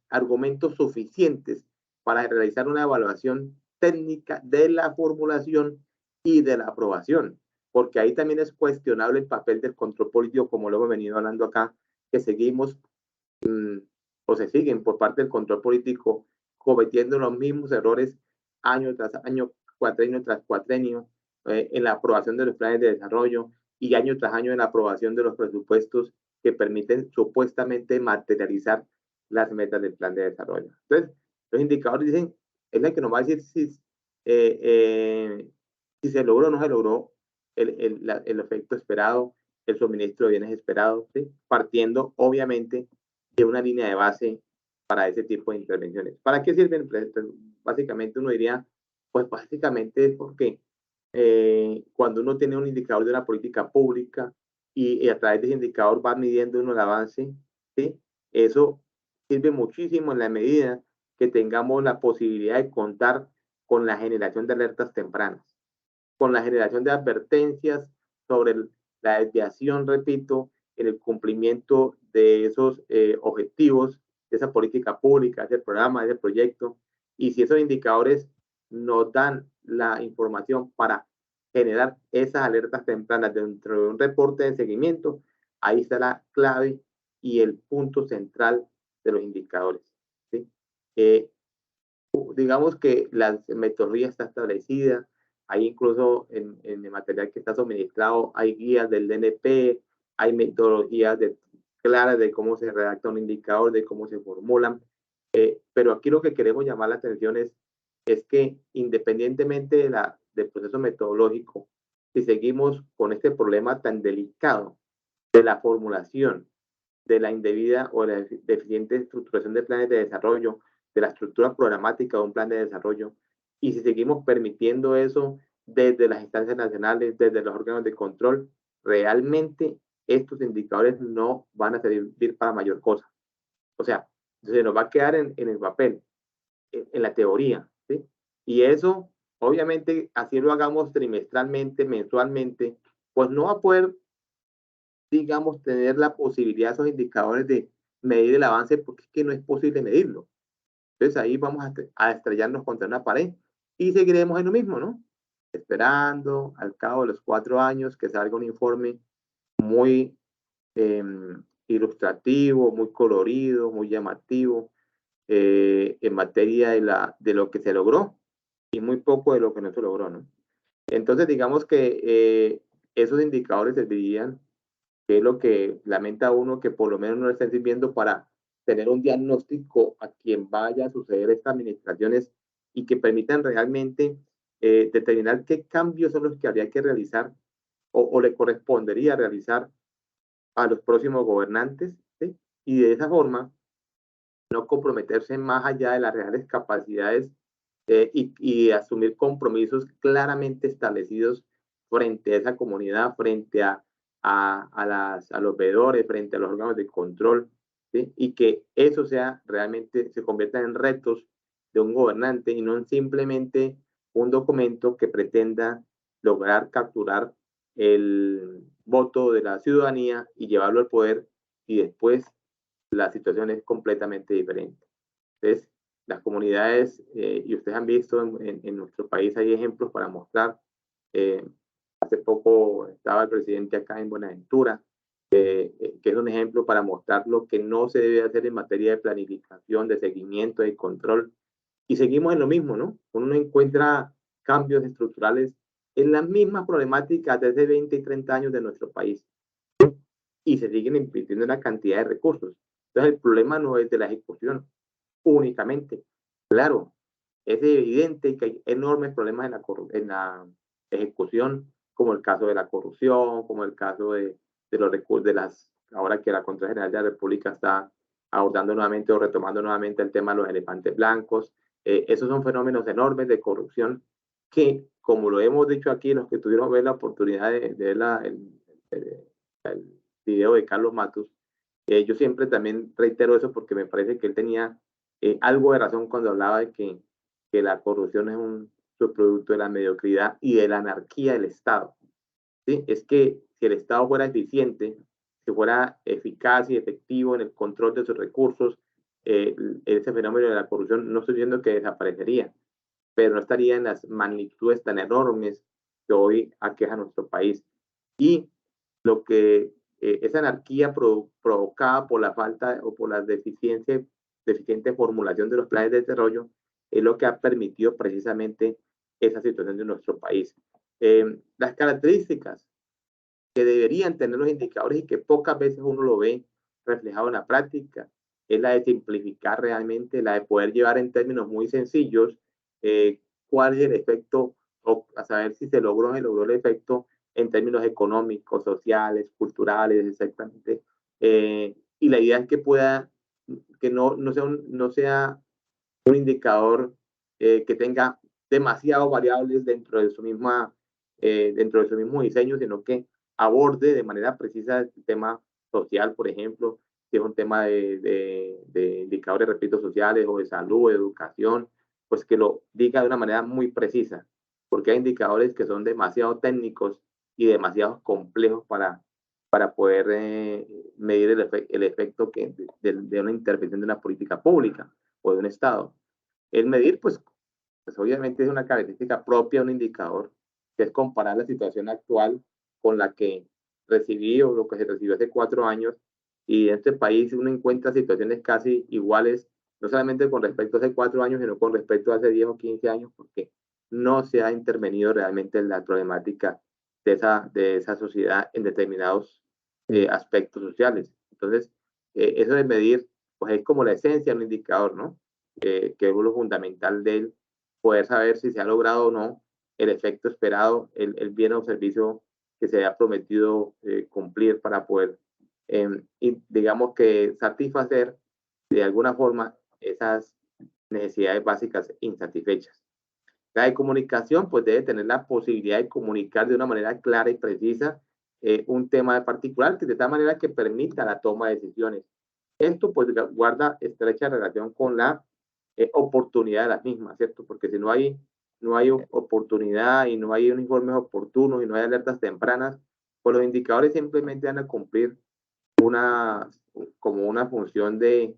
Speaker 1: argumentos suficientes para realizar una evaluación técnica de la formulación y de la aprobación, porque ahí también es cuestionable el papel del control político, como lo hemos venido hablando acá, que seguimos o se siguen por parte del control político cometiendo los mismos errores año tras año, cuatrenio tras cuatrenio, en la aprobación de los planes de desarrollo y año tras año en la aprobación de los presupuestos que permiten supuestamente materializar las metas del plan de desarrollo. Entonces, los indicadores dicen, es la que nos va a decir si se logró o no se logró el efecto esperado, el suministro de bienes esperados, ¿sí? Partiendo obviamente de una línea de base para ese tipo de intervenciones. ¿Para qué sirven? Pues, básicamente uno diría, pues básicamente es porque cuando uno tiene un indicador de una política pública y a través de ese indicador va midiendo uno el avance, ¿sí? Eso sirve muchísimo en la medida que tengamos la posibilidad de contar con la generación de alertas tempranas, con la generación de advertencias sobre la desviación, repito, en el cumplimiento de esos objetivos, de esa política pública, de ese programa, de ese proyecto. Y si esos indicadores nos dan la información para generar esas alertas tempranas dentro de un reporte de seguimiento, ahí está la clave y el punto central de los indicadores, ¿sí? Digamos que la metodología está establecida, hay incluso en el material que está suministrado, hay guías del DNP, hay metodologías claras de cómo se redacta un indicador, de cómo se formulan, pero aquí lo que queremos llamar la atención es que independientemente del proceso metodológico, si seguimos con este problema tan delicado de la formulación, de la indebida o la deficiente estructuración de planes de desarrollo, de la estructura programática de un plan de desarrollo, y si seguimos permitiendo eso desde las instancias nacionales, desde los órganos de control, realmente estos indicadores no van a servir para mayor cosa. O sea, se nos va a quedar en el papel, en la teoría, ¿sí? Y eso, obviamente, así lo hagamos trimestralmente, mensualmente, pues no va a poder, digamos, tener la posibilidad de esos indicadores de medir el avance, porque es que no es posible medirlo. Entonces ahí vamos a estrellarnos contra una pared y seguiremos en lo mismo, ¿no? Esperando al cabo de los 4 años que salga un informe muy ilustrativo, muy colorido, muy llamativo, en materia de lo que se logró y muy poco de lo que no se logró, ¿no? Entonces digamos que esos indicadores servirían, que es lo que lamenta uno, que por lo menos no le estén sirviendo para tener un diagnóstico a quien vaya a suceder estas administraciones y que permitan realmente determinar qué cambios son los que habría que realizar o le correspondería realizar a los próximos gobernantes, ¿sí? Y de esa forma no comprometerse más allá de las reales capacidades y asumir compromisos claramente establecidos frente a esa comunidad, frente a los veedores, frente a los órganos de control, ¿sí? Y que eso sea realmente, se convierta en retos de un gobernante y no en simplemente un documento que pretenda lograr capturar el voto de la ciudadanía y llevarlo al poder, y después la situación es completamente diferente. Entonces, las comunidades, y ustedes han visto en nuestro país, hay ejemplos para mostrar. Hace poco estaba el presidente acá en Buenaventura, que es un ejemplo para mostrar lo que no se debe hacer en materia de planificación, de seguimiento, de control. Y seguimos en lo mismo, ¿no? Uno no encuentra cambios estructurales en las mismas problemáticas desde 20 y 30 años de nuestro país. Y se siguen invirtiendo una cantidad de recursos. Entonces el problema no es de la ejecución únicamente. Claro, es evidente que hay enormes problemas en la ejecución, como el caso de la corrupción, como el caso de los recursos, ahora que la Contraloría General de la República está abordando nuevamente o retomando nuevamente el tema de los elefantes blancos. Esos son fenómenos enormes de corrupción que, como lo hemos dicho aquí, los que tuvieron ver la oportunidad de ver el video de Carlos Matus, yo siempre también reitero eso porque me parece que él tenía algo de razón cuando hablaba de que la corrupción es un subproducto de la mediocridad y de la anarquía del Estado. ¿Sí? Es que si el Estado fuera eficiente, si fuera eficaz y efectivo en el control de sus recursos, ese fenómeno de la corrupción no estoy diciendo que desaparecería, pero no estaría en las magnitudes tan enormes que hoy aqueja nuestro país. Y lo que esa anarquía provocada por la falta o por la deficiente formulación de los planes de desarrollo es lo que ha permitido precisamente esa situación de nuestro país. Las características que deberían tener los indicadores y que pocas veces uno lo ve reflejado en la práctica es la de simplificar realmente, la de poder llevar en términos muy sencillos cuál es el efecto, o a saber si se logró el efecto en términos económicos, sociales, culturales, exactamente. Y la idea es que pueda, que no sea un indicador que tenga demasiadas variables dentro de su mismo diseño, sino que aborde de manera precisa el tema social, por ejemplo, si es un tema de indicadores, repito, sociales o de salud, de educación, pues que lo diga de una manera muy precisa, porque hay indicadores que son demasiado técnicos y demasiado complejos para poder medir el efecto de una intervención de una política pública o de un Estado. El medir, pues obviamente es una característica propia de un indicador, que es comparar la situación actual con la que recibí o lo que se recibió hace 4 años, y en este país uno encuentra situaciones casi iguales, no solamente con respecto a hace 4 años, sino con respecto a hace 10 o 15 años, porque no se ha intervenido realmente en la problemática de esa sociedad en determinados aspectos sociales. Entonces, eso de medir, pues es como la esencia de un indicador, ¿no? Que es lo fundamental de él, poder saber si se ha logrado o no el efecto esperado, el bien o servicio que se haya prometido cumplir para poder, y digamos que satisfacer de alguna forma esas necesidades básicas insatisfechas. La de comunicación, pues debe tener la posibilidad de comunicar de una manera clara y precisa un tema de particular, de tal manera que permita la toma de decisiones. Esto pues guarda estrecha relación con la oportunidad de las mismas, ¿cierto? Porque si no hay oportunidad y no hay informes oportunos y no hay alertas tempranas, pues los indicadores simplemente van a cumplir como una función de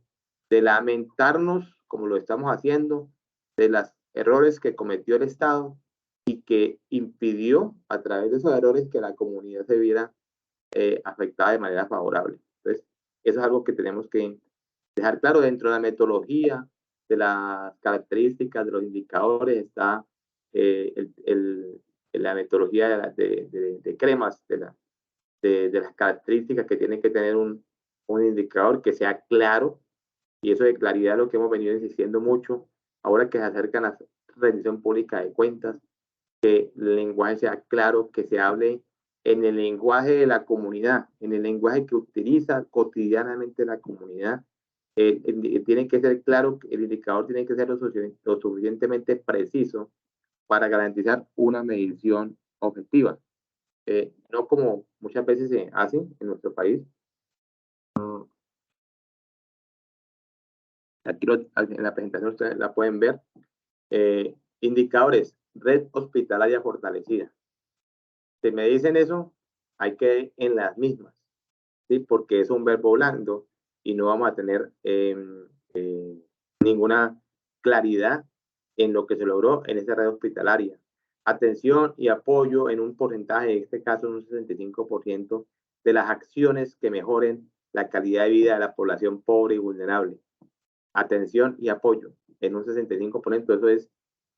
Speaker 1: lamentarnos, como lo estamos haciendo, de los errores que cometió el Estado y que impidió a través de esos errores que la comunidad se viera afectada de manera favorable. Entonces, eso es algo que tenemos que dejar claro dentro de la metodología, de las características, de los indicadores, está la metodología de cremas, de las características que tiene que tener un indicador que sea claro, y eso de claridad es lo que hemos venido insistiendo mucho, ahora que se acerca la rendición pública de cuentas, que el lenguaje sea claro, que se hable en el lenguaje de la comunidad, en el lenguaje que utiliza cotidianamente la comunidad. Tiene que ser claro, el indicador tiene que ser lo suficientemente preciso para garantizar una medición objetiva. No como muchas veces se hace en nuestro país. Aquí en la presentación ustedes la pueden ver. Indicadores, red hospitalaria fortalecida. Si me dicen eso, hay que ir en las mismas, ¿sí? Porque es un verbo blando y no vamos a tener ninguna claridad en lo que se logró en esa red hospitalaria. Atención y apoyo en un porcentaje, en este caso un 65%, de las acciones que mejoren la calidad de vida de la población pobre y vulnerable. Atención y apoyo en un 65%, eso es,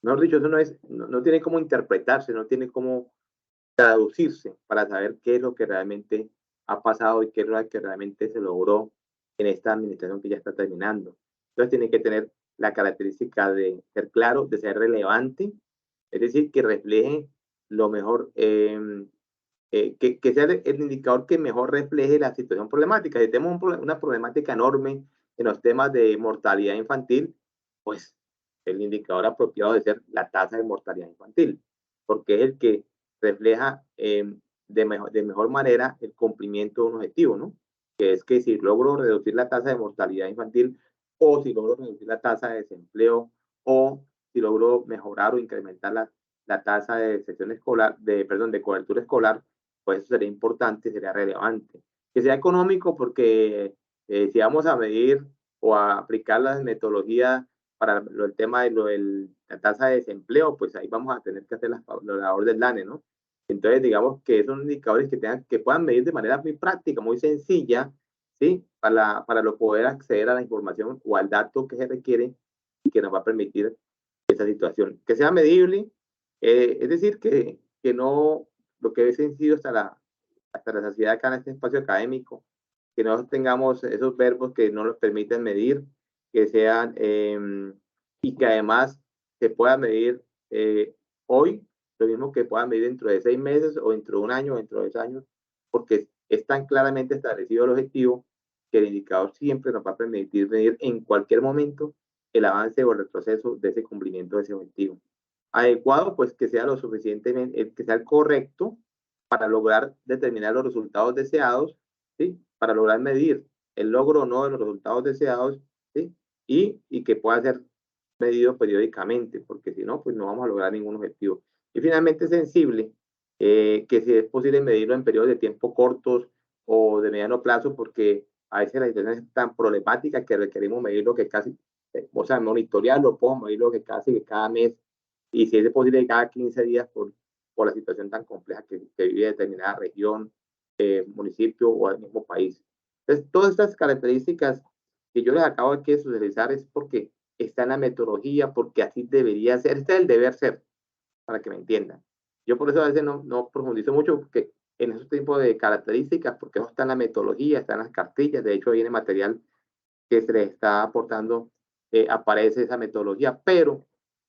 Speaker 1: mejor dicho, eso no tiene cómo interpretarse, no tiene cómo traducirse para saber qué es lo que realmente ha pasado y qué es lo que realmente se logró en esta administración que ya está terminando. Entonces tiene que tener la característica de ser claro, de ser relevante, es decir, que refleje lo mejor, que sea el indicador que mejor refleje la situación problemática. Si tenemos una problemática enorme en los temas de mortalidad infantil, pues el indicador apropiado debe ser la tasa de mortalidad infantil, porque es el que refleja de mejor manera el cumplimiento de un objetivo, ¿no? Que es que si logro reducir la tasa de mortalidad infantil, o si logro reducir la tasa de desempleo, o si logro mejorar o incrementar la tasa de sección escolar, de cobertura escolar, pues eso sería importante, sería relevante. Que sea económico porque si vamos a medir o a aplicar las metodologías para el tema de la tasa de desempleo, pues ahí vamos a tener que hacer la labor del DANE, ¿no? Entonces, digamos que son indicadores que puedan medir de manera muy práctica, muy sencilla, ¿sí? Para poder acceder a la información o al dato que se requiere y que nos va a permitir esa situación. Que sea medible, es decir, que no lo que he sentido hasta la saciedad acá en este espacio académico, que no tengamos esos verbos que no nos permiten medir, que sean, y que además se pueda medir hoy, lo mismo que pueda medir dentro de 6 meses o dentro de un año o dentro de 2 años, porque es tan claramente establecido el objetivo que el indicador siempre nos va a permitir medir en cualquier momento el avance o el retroceso de ese cumplimiento de ese objetivo. Adecuado, pues que sea lo suficientemente, que sea el correcto para lograr determinar los resultados deseados, ¿sí? Para lograr medir el logro o no de los resultados deseados, ¿sí? Y que pueda ser medido periódicamente, porque si no, pues no vamos a lograr ningún objetivo. Y finalmente sensible, que si es posible medirlo en periodos de tiempo cortos o de mediano plazo, porque a veces la situación es tan problemática que requerimos medirlo que casi, o sea, monitorearlo, podemos medirlo que casi que cada mes, y si es posible cada 15 días por la situación tan compleja que vive determinada región, municipio o el mismo país. Entonces, todas estas características que yo les acabo de socializar es porque está en la metodología, porque así debería ser, este es el deber ser, para que me entiendan. Yo por eso a veces no profundizo mucho, porque en esos tipos de características, porque eso está en la metodología, está en las cartillas, de hecho viene material que se les está aportando, aparece esa metodología, pero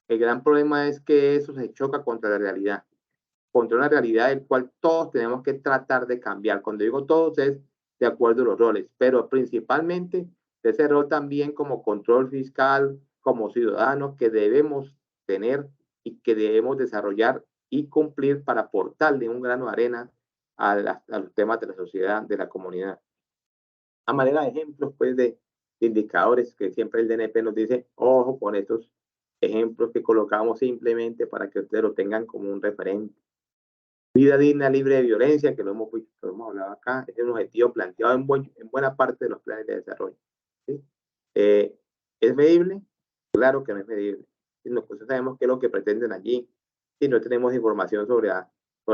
Speaker 1: el gran problema es que eso se choca contra una realidad del cual todos tenemos que tratar de cambiar. Cuando digo todos es de acuerdo a los roles, pero principalmente ese rol también como control fiscal, como ciudadanos que debemos tener y que debemos desarrollar y cumplir para aportarle un grano de arena a los temas de la sociedad, de la comunidad. A manera de ejemplos, pues, de indicadores que siempre el DNP nos dice, ojo con estos ejemplos que colocamos simplemente para que ustedes lo tengan como un referente. Vida digna, libre de violencia, que lo hemos hablado acá, es un objetivo planteado en buena parte de los planes de desarrollo. ¿Sí? ¿Es medible? Claro que no es medible. Nosotros sabemos qué es lo que pretenden allí. Si no tenemos información sobre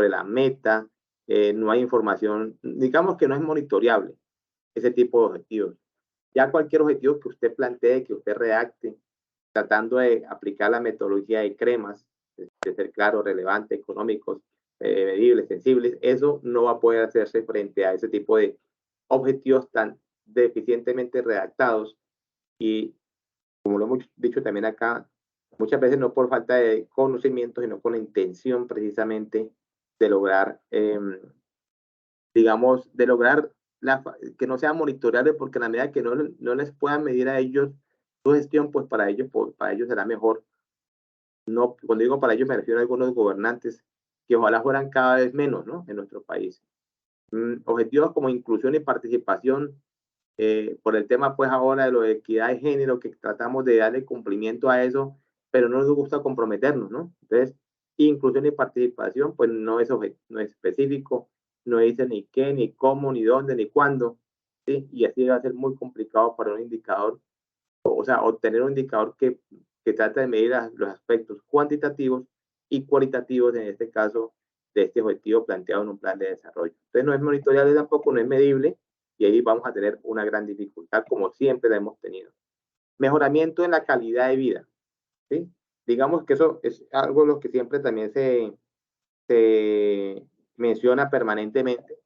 Speaker 1: la meta, no hay información, digamos que no es monitoreable ese tipo de objetivos. Ya cualquier objetivo que usted plantee, que usted redacte, tratando de aplicar la metodología de cremas, de ser claro, relevante, económicos, medibles, sensibles, eso no va a poder hacerse frente a ese tipo de objetivos tan deficientemente redactados y, como lo hemos dicho también acá, muchas veces no por falta de conocimiento, sino con la intención precisamente de lograr, digamos, de lograr que no sea monitoreable, porque en la medida que no les puedan medir a ellos su gestión, pues para ellos será mejor. No, cuando digo para ellos me refiero a algunos gobernantes que ojalá fueran cada vez menos, ¿no? En nuestro país. Objetivos como inclusión y participación, por el tema pues ahora de lo de equidad de género, que tratamos de darle cumplimiento a eso, pero no nos gusta comprometernos, ¿no? Entonces, inclusión y participación pues no es específico, no dice ni qué, ni cómo, ni dónde, ni cuándo, ¿sí? Y así va a ser muy complicado para un indicador, o sea, obtener un indicador que trata de medir los aspectos cuantitativos y cualitativos, en este caso, de este objetivo planteado en un plan de desarrollo. Entonces, no es monitoreable tampoco, no es medible, y ahí vamos a tener una gran dificultad, como siempre la hemos tenido. Mejoramiento en la calidad de vida, ¿sí? Digamos que eso es algo de lo que siempre también se menciona permanentemente,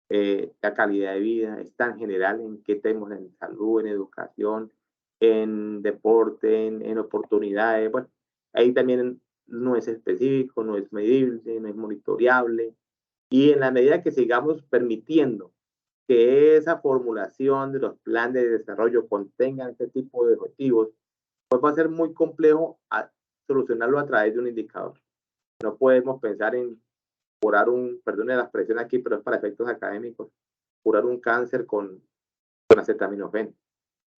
Speaker 1: la calidad de vida, está en general en qué tenemos en salud, en educación, en deporte, en oportunidades. Bueno, ahí también no es específico, no es medible, no es monitoreable. Y en la medida que sigamos permitiendo que esa formulación de los planes de desarrollo contengan este tipo de objetivos, pues va a ser muy complejo solucionarlo a través de un indicador. No podemos pensar en curar perdone la expresión aquí, pero es para efectos académicos, curar un cáncer con acetaminofén.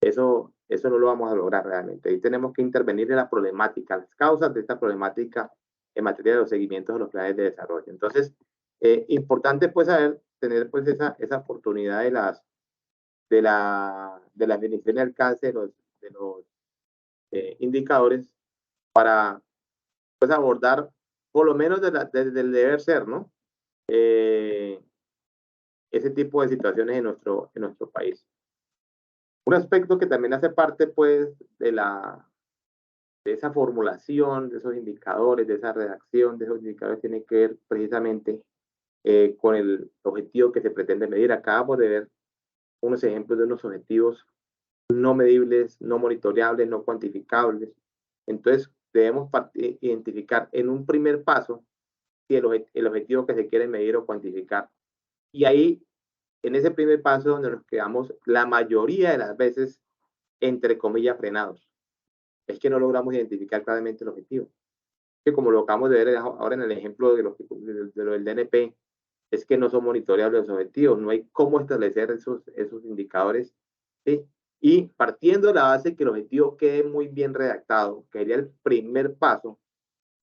Speaker 1: Eso no lo vamos a lograr realmente. Ahí tenemos que intervenir en la problemática, las causas de esta problemática en materia de los seguimientos de los planes de desarrollo. Entonces, importante pues tener pues esa oportunidad de la definición y alcance de los indicadores para pues abordar por lo menos desde el deber ser, ¿no? Ese tipo de situaciones en nuestro país. Un aspecto que también hace parte, pues, de esa formulación, de esos indicadores, de esa redacción de esos indicadores, tiene que ver precisamente con el objetivo que se pretende medir. Acabamos de ver unos ejemplos de unos objetivos no medibles, no monitoreables, no cuantificables. Entonces, debemos identificar en un primer paso si el objetivo que se quiere medir o cuantificar. Y ahí, en ese primer paso, donde nos quedamos la mayoría de las veces, entre comillas, frenados. Es que no logramos identificar claramente el objetivo. Que como lo acabamos de ver ahora en el ejemplo de lo del DNP, es que no son monitoreables los objetivos, no hay cómo establecer esos indicadores, ¿sí? Y partiendo de la base que el objetivo quede muy bien redactado, que sería el primer paso,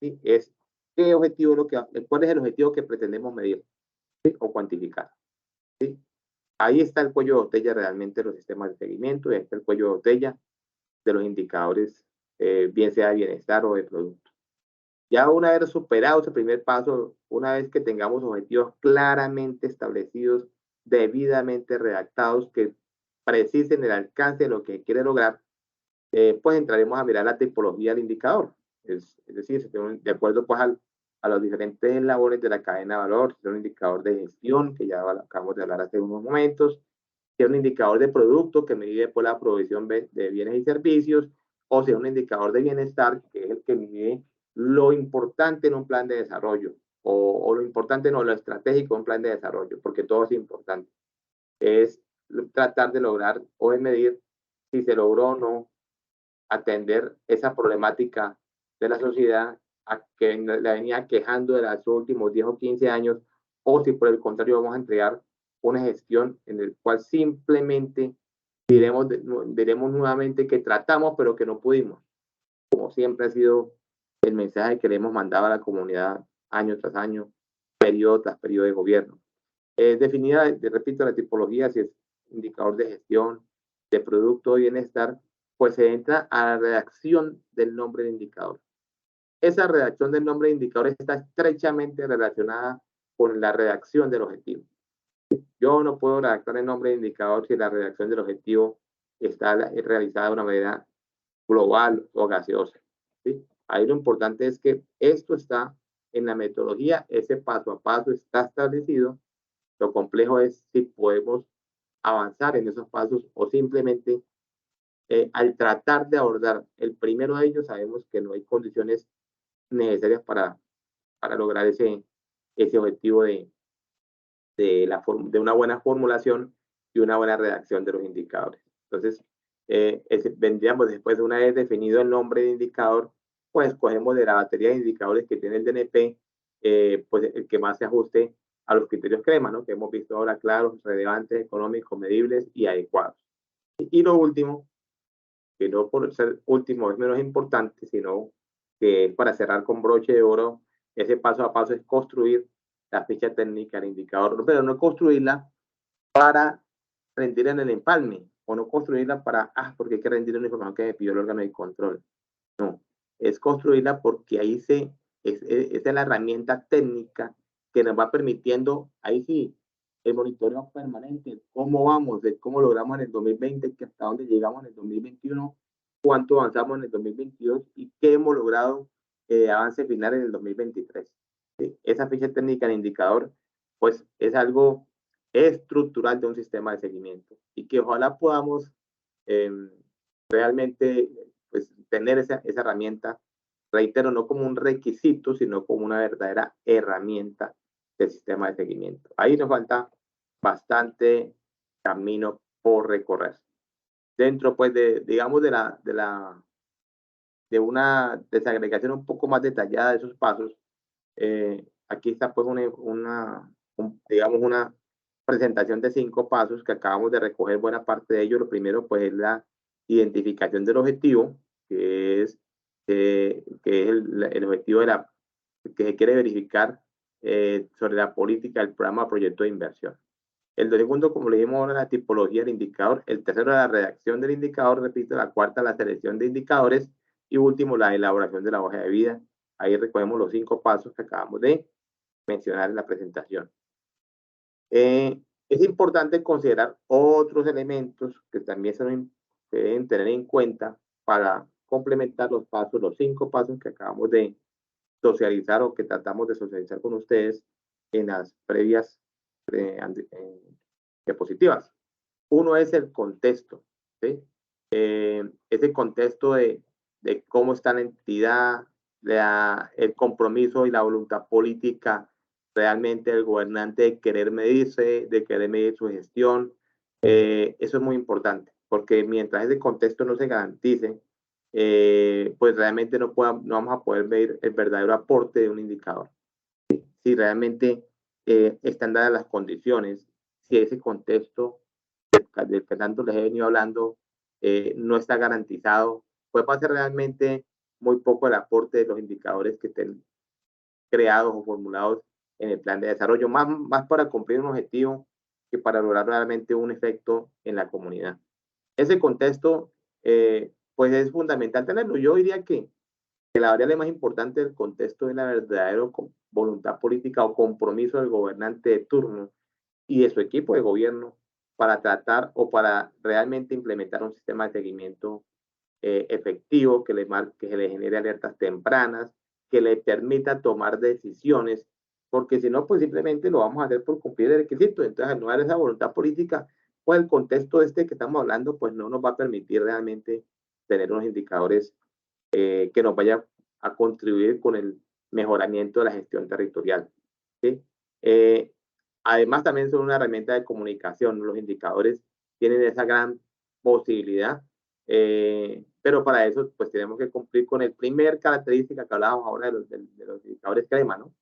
Speaker 1: ¿sí? Es qué objetivo cuál es el objetivo que pretendemos medir, ¿sí? O cuantificar, ¿sí? Ahí está el cuello de botella realmente de los sistemas de seguimiento, y ahí está el cuello de botella de los indicadores, bien sea de bienestar o de producto. Ya una vez superado ese primer paso, una vez que tengamos objetivos claramente establecidos, debidamente redactados, que precisen el alcance de lo que quiere lograr, pues entraremos a mirar la tipología del indicador. Es decir, de acuerdo pues a los diferentes eslabones de la cadena de valor, si es un indicador de gestión, que ya acabamos de hablar hace unos momentos, si es un indicador de producto que mide por la provisión de bienes y servicios, o si es un indicador de bienestar, que es el que mide lo importante en un plan de desarrollo, o lo importante no, lo estratégico en un plan de desarrollo, porque todo es importante. Es tratar de lograr o de medir si se logró o no atender esa problemática de la sociedad a que la venía quejando de los últimos 10 o 15 años, o si por el contrario vamos a entregar una gestión en el cual simplemente diremos nuevamente que tratamos pero que no pudimos, como siempre ha sido el mensaje que le hemos mandado a la comunidad año tras año, periodo tras periodo de gobierno. Definida, repito, la tipología, si es indicador de gestión, de producto de bienestar, pues se entra a la redacción del nombre de indicador. Esa redacción del nombre de indicador está estrechamente relacionada con la redacción del objetivo. Yo no puedo redactar el nombre de indicador si la redacción del objetivo está realizada de una manera global o gaseosa, ¿sí? Ahí lo importante es que esto está en la metodología, ese paso a paso está establecido. Lo complejo es si podemos avanzar en esos pasos o simplemente al tratar de abordar el primero de ellos sabemos que no hay condiciones necesarias para lograr ese objetivo de una buena formulación y una buena redacción de los indicadores. Entonces, vendríamos después de una vez definido el nombre de indicador, pues cogemos de la batería de indicadores que tiene el DNP, pues el que más se ajuste a los criterios CREMA, ¿no? Que hemos visto ahora claros, relevantes, económicos, medibles y adecuados. Y lo último, que no por ser último es menos importante, sino que para cerrar con broche de oro, ese paso a paso es construir la ficha técnica, el indicador, pero no construirla para rendir en el empalme, o no construirla para, porque hay que rendir una información que me pidió el órgano de control. No, es construirla porque ahí esa es la herramienta técnica que nos va permitiendo, ahí sí, el monitoreo permanente, cómo vamos, de cómo logramos en el 2020, que hasta dónde llegamos en el 2021, cuánto avanzamos en el 2022 y qué hemos logrado avance final en el 2023. ¿Sí? Esa ficha técnica, el indicador, pues es algo estructural de un sistema de seguimiento y que ojalá podamos realmente pues, tener esa herramienta, reitero, no como un requisito, sino como una verdadera herramienta del sistema de seguimiento. Ahí nos falta bastante camino por recorrer. Dentro, pues, digamos, de una desagregación un poco más detallada de esos pasos, aquí está, pues, digamos, una presentación de 5 pasos que acabamos de recoger buena parte de ellos. Lo primero, pues, es la identificación del objetivo, que es el objetivo que se quiere verificar sobre la política del programa o proyecto de inversión. El segundo, como le dijimos ahora, la tipología del indicador. El tercero, la redacción del indicador. Repito, la cuarta, la selección de indicadores. Y último, la elaboración de la hoja de vida. Ahí recogemos los 5 pasos que acabamos de mencionar en la presentación. Es importante considerar otros elementos que también se deben tener en cuenta para complementar los pasos, los 5 pasos que acabamos de socializar o que tratamos de socializar con ustedes en las previas diapositivas. Uno es el contexto, ¿sí? Ese contexto de cómo está la entidad, el compromiso y la voluntad política realmente del gobernante de querer medirse, de querer medir su gestión. Eso es muy importante, porque mientras ese contexto no se garantice, pues realmente no vamos a poder medir el verdadero aporte de un indicador. Si realmente están dadas las condiciones, si ese contexto del que tanto les he venido hablando no está garantizado, pues va a ser realmente muy poco el aporte de los indicadores que estén creados o formulados en el plan de desarrollo, más para cumplir un objetivo que para lograr realmente un efecto en la comunidad. Ese contexto, pues es fundamental tenerlo. Yo diría que la variable más importante del contexto es la verdadera voluntad política o compromiso del gobernante de turno y de su equipo de gobierno para tratar o para realmente implementar un sistema de seguimiento efectivo que que le genere alertas tempranas, que le permita tomar decisiones, porque si no, pues simplemente lo vamos a hacer por cumplir el requisito. Entonces, al no dar esa voluntad política, pues el contexto que estamos hablando, pues no nos va a permitir realmente tener unos indicadores que nos vaya a contribuir con el mejoramiento de la gestión territorial. ¿Sí? Además, también son una herramienta de comunicación. Los indicadores tienen esa gran posibilidad, pero para eso, pues tenemos que cumplir con el primer característica que hablábamos ahora de los indicadores crema, ¿no?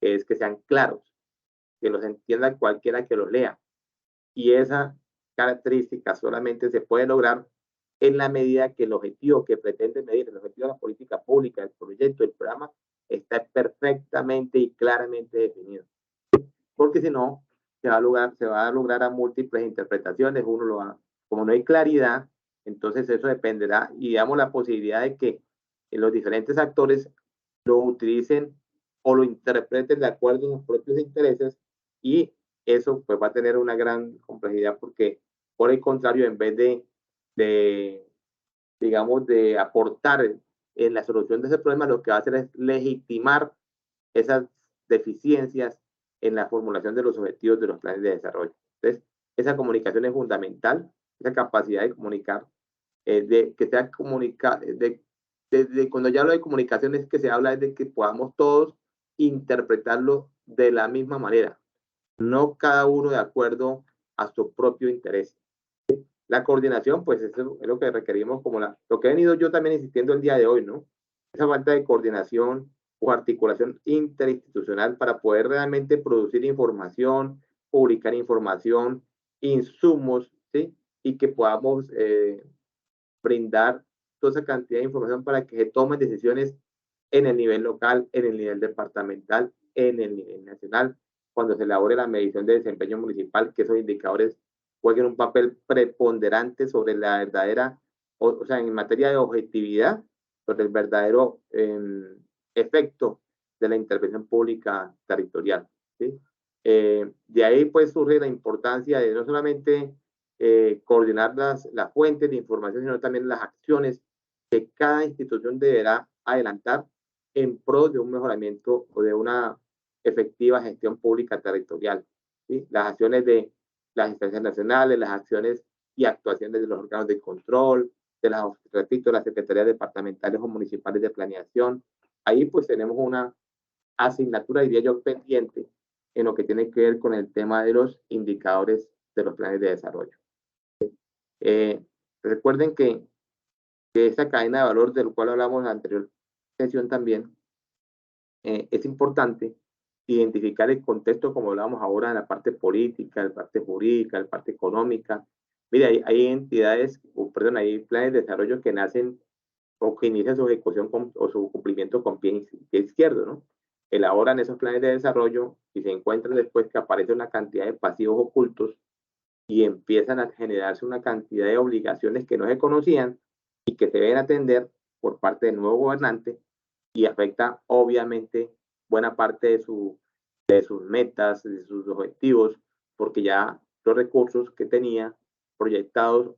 Speaker 1: Que es que sean claros, que los entienda cualquiera que los lea. Y esa característica solamente se puede lograr en la medida que el objetivo que pretende medir, el objetivo de la política pública, el proyecto, el programa, está perfectamente y claramente definido. Porque si no, se va a lograr a múltiples interpretaciones, como no hay claridad, entonces eso dependerá y damos la posibilidad de que los diferentes actores lo utilicen o lo interpreten de acuerdo a sus propios intereses y eso pues va a tener una gran complejidad porque por el contrario, en vez digamos, de aportar en la solución de ese problema, lo que va a hacer es legitimar esas deficiencias en la formulación de los objetivos de los planes de desarrollo. Entonces, esa comunicación es fundamental, esa capacidad de comunicar, de que sea comunicar, cuando ya hablo de comunicación es que se habla de que podamos todos interpretarlo de la misma manera, no cada uno de acuerdo a su propio interés. La coordinación, pues eso es lo que requerimos como lo que he venido yo también insistiendo el día de hoy, ¿no? Esa falta de coordinación o articulación interinstitucional para poder realmente producir información, publicar información, insumos, ¿sí? Y que podamos brindar toda esa cantidad de información para que se tomen decisiones en el nivel local, en el nivel departamental, en el nivel nacional, cuando se elabore la medición de desempeño municipal, que esos indicadores jueguen un papel preponderante sobre la verdadera, o sea, en materia de objetividad, sobre el verdadero efecto de la intervención pública territorial. ¿Sí? De ahí pues surge la importancia de no solamente coordinar las fuentes de información, sino también las acciones que cada institución deberá adelantar en pro de un mejoramiento o de una efectiva gestión pública territorial. ¿sí? Las acciones de las instancias nacionales, las acciones y actuaciones de los órganos de control, de las, repito, las secretarías departamentales o municipales de planeación. Ahí pues tenemos una asignatura, diría yo, pendiente en lo que tiene que ver con el tema de los indicadores de los planes de desarrollo. Recuerden que esa cadena de valor del cual hablamos en la anterior sesión también, es importante identificar el contexto, como hablábamos ahora, en la parte política, en la parte jurídica, en la parte económica. Mira, hay entidades, perdón, hay planes de desarrollo que nacen o que inician su ejecución o su cumplimiento con pie izquierdo, ¿no? Elaboran esos planes de desarrollo y se encuentran después que aparece una cantidad de pasivos ocultos y empiezan a generarse una cantidad de obligaciones que no se conocían y que se deben atender por parte del nuevo gobernante y afecta obviamente buena parte de sus metas, de sus objetivos, porque ya los recursos que tenía proyectados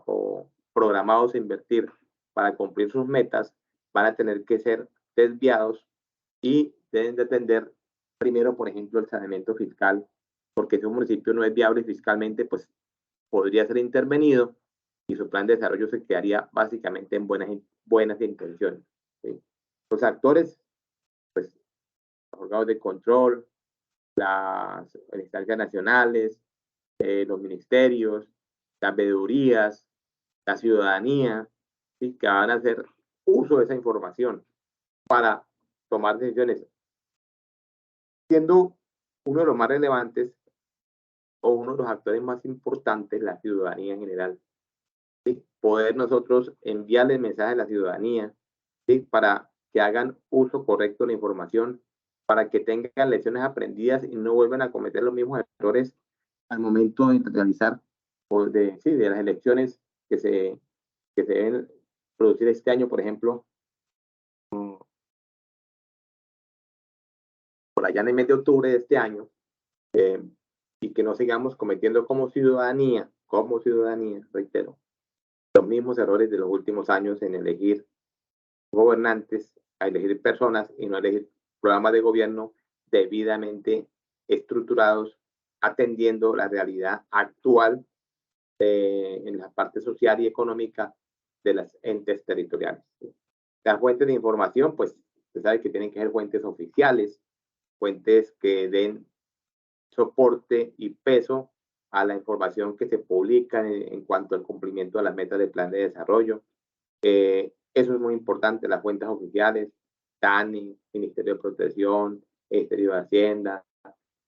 Speaker 1: o programados a invertir para cumplir sus metas van a tener que ser desviados y deben de atender primero, por ejemplo, el saneamiento fiscal, porque si un municipio no es viable fiscalmente, pues podría ser intervenido y su plan de desarrollo se quedaría básicamente en buenas intenciones. ¿Sí? Los actores, pues, los órganos de control, las instancias nacionales, los ministerios, las veedurías, la ciudadanía, ¿sí? Que van a hacer uso de esa información para tomar decisiones, siendo uno de los más relevantes o uno de los actores más importantes la ciudadanía en general. ¿Sí? Poder nosotros enviarle mensajes a la ciudadanía, ¿sí? Para que hagan uso correcto de la información, para que tengan lecciones aprendidas y no vuelvan a cometer los mismos errores al momento de realizar o de, sí, de las elecciones que se deben producir este año, por ejemplo, por allá en el mes de octubre de este año, y que no sigamos cometiendo como ciudadanía, reitero, los mismos errores de los últimos años en elegir gobernantes, a elegir personas y no elegir programas de gobierno debidamente estructurados, atendiendo la realidad actual en la parte social y económica de las entes territoriales. Las fuentes de información, pues, se sabe que tienen que ser fuentes oficiales, fuentes que den soporte y peso a la información que se publica en cuanto al cumplimiento de las metas del plan de desarrollo. Eso es muy importante, las fuentes oficiales, TANI, Ministerio de Protección, Ministerio de Hacienda,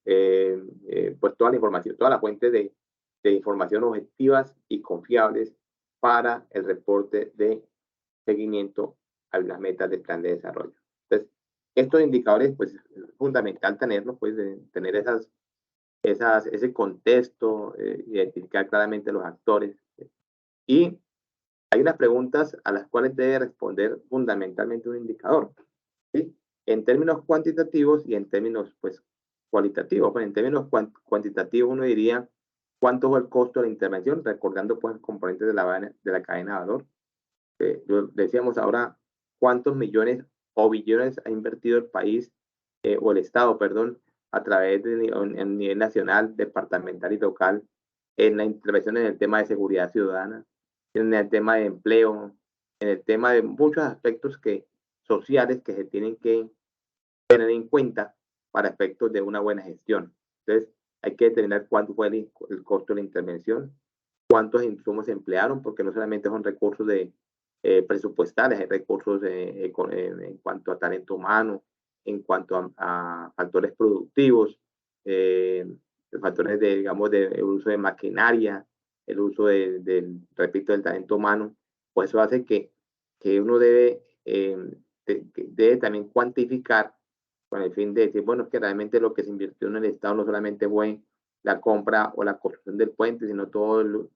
Speaker 1: pues toda la información, todas las fuentes de información objetivas y confiables para el reporte de seguimiento a las metas del plan de desarrollo. Entonces, estos indicadores, pues es fundamental tenerlos, pues tener ese contexto, identificar claramente los actores. Y hay unas preguntas a las cuales debe responder fundamentalmente un indicador, ¿sí? En términos cuantitativos y en términos, pues, cualitativos. Pues, en términos cuantitativos uno diría cuánto fue el costo de la intervención, recordando pues componentes de la cadena de valor. Decíamos ahora cuántos millones o billones ha invertido el país o el Estado, perdón, a través de en nivel nacional, departamental y local en la intervención en el tema de seguridad ciudadana, en el tema de empleo, en el tema de muchos aspectos sociales que se tienen que tener en cuenta para efectos de una buena gestión. Entonces, hay que determinar cuánto fue el costo de la intervención, cuántos insumos se emplearon, porque no solamente son recursos presupuestales, hay recursos en cuanto a talento humano, en cuanto a factores productivos, factores de, digamos, el uso de maquinaria, el uso repito, del talento humano, pues eso hace que uno debe también cuantificar con el fin de decir, bueno, es que realmente lo que se invirtió en el Estado no solamente fue la compra o la construcción del puente, sino todo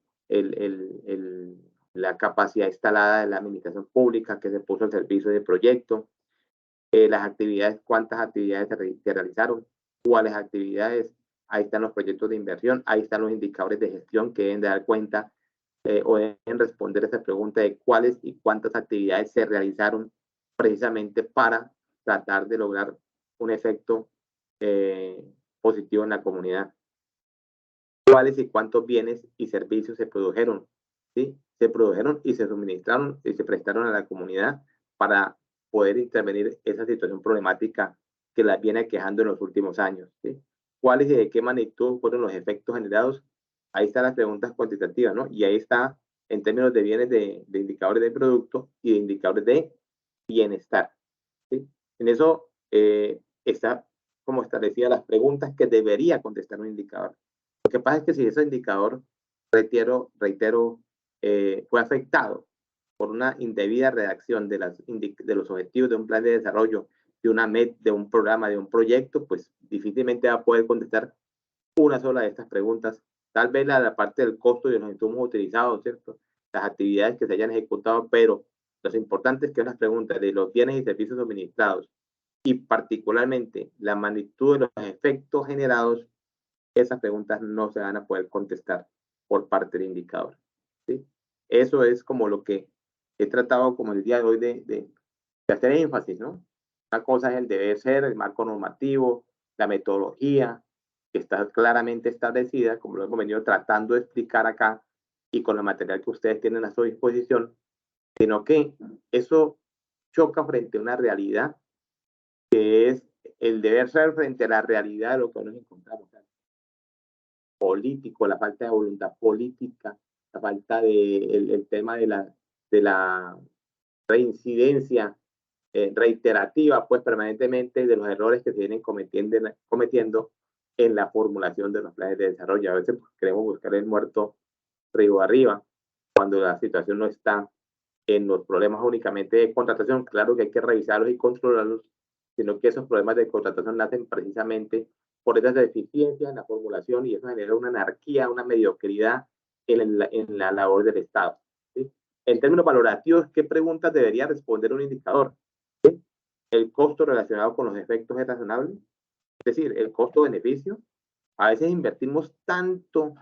Speaker 1: la capacidad instalada de la administración pública que se puso al servicio del proyecto, las actividades, cuántas actividades se realizaron, cuáles actividades, ahí están los proyectos de inversión, ahí están los indicadores de gestión que deben de dar cuenta o deben responder a esa pregunta de cuáles y cuántas actividades se realizaron precisamente para tratar de lograr un efecto positivo en la comunidad. cuáles y cuántos bienes y servicios se produjeron, ¿sí? Se produjeron y se suministraron y se prestaron a la comunidad para poder intervenir esa situación problemática que la viene quejando en los últimos años, ¿sí? ¿Cuáles y de qué magnitud fueron los efectos generados? Ahí están las preguntas cuantitativas, ¿no? Y ahí está en términos de bienes de indicadores de producto y de indicadores de bienestar, ¿sí? En eso está como establecida las preguntas que debería contestar un indicador. Lo que pasa es que si ese indicador, reitero, fue afectado por una indebida redacción de los objetivos de un plan de desarrollo, de una MET, de un programa, de un proyecto, pues difícilmente va a poder contestar una sola de estas preguntas. Tal vez la parte del costo de los insumos utilizados, ¿cierto? Las actividades que se hayan ejecutado, pero lo importante es que las preguntas de los bienes y servicios suministrados y particularmente la magnitud de los efectos generados, esas preguntas no se van a poder contestar por parte del indicador, ¿sí? Eso es como lo que he tratado como el día de hoy de hacer énfasis, ¿no? Una cosa es el deber ser, el marco normativo, la metodología, que está claramente establecida, como lo hemos venido tratando de explicar acá, y con el material que ustedes tienen a su disposición, sino que eso choca frente a una realidad que es el deber ser frente a la realidad de lo que nos encontramos. Político, la falta de voluntad política, la falta de el tema de la reincidencia reiterativa, pues permanentemente de los errores que se vienen cometiendo en la formulación de los planes de desarrollo. A veces pues, queremos buscar el muerto río arriba, cuando la situación no está en los problemas únicamente de contratación. Claro que hay que revisarlos y controlarlos, sino que esos problemas de contratación nacen precisamente por esas deficiencias en la formulación y eso genera una anarquía, una mediocridad en la labor del Estado, ¿sí? En términos valorativos, ¿qué preguntas debería responder un indicador? ¿Sí? ¿El costo relacionado con los efectos es razonable? Es decir, el costo-beneficio. A veces invertimos tanto,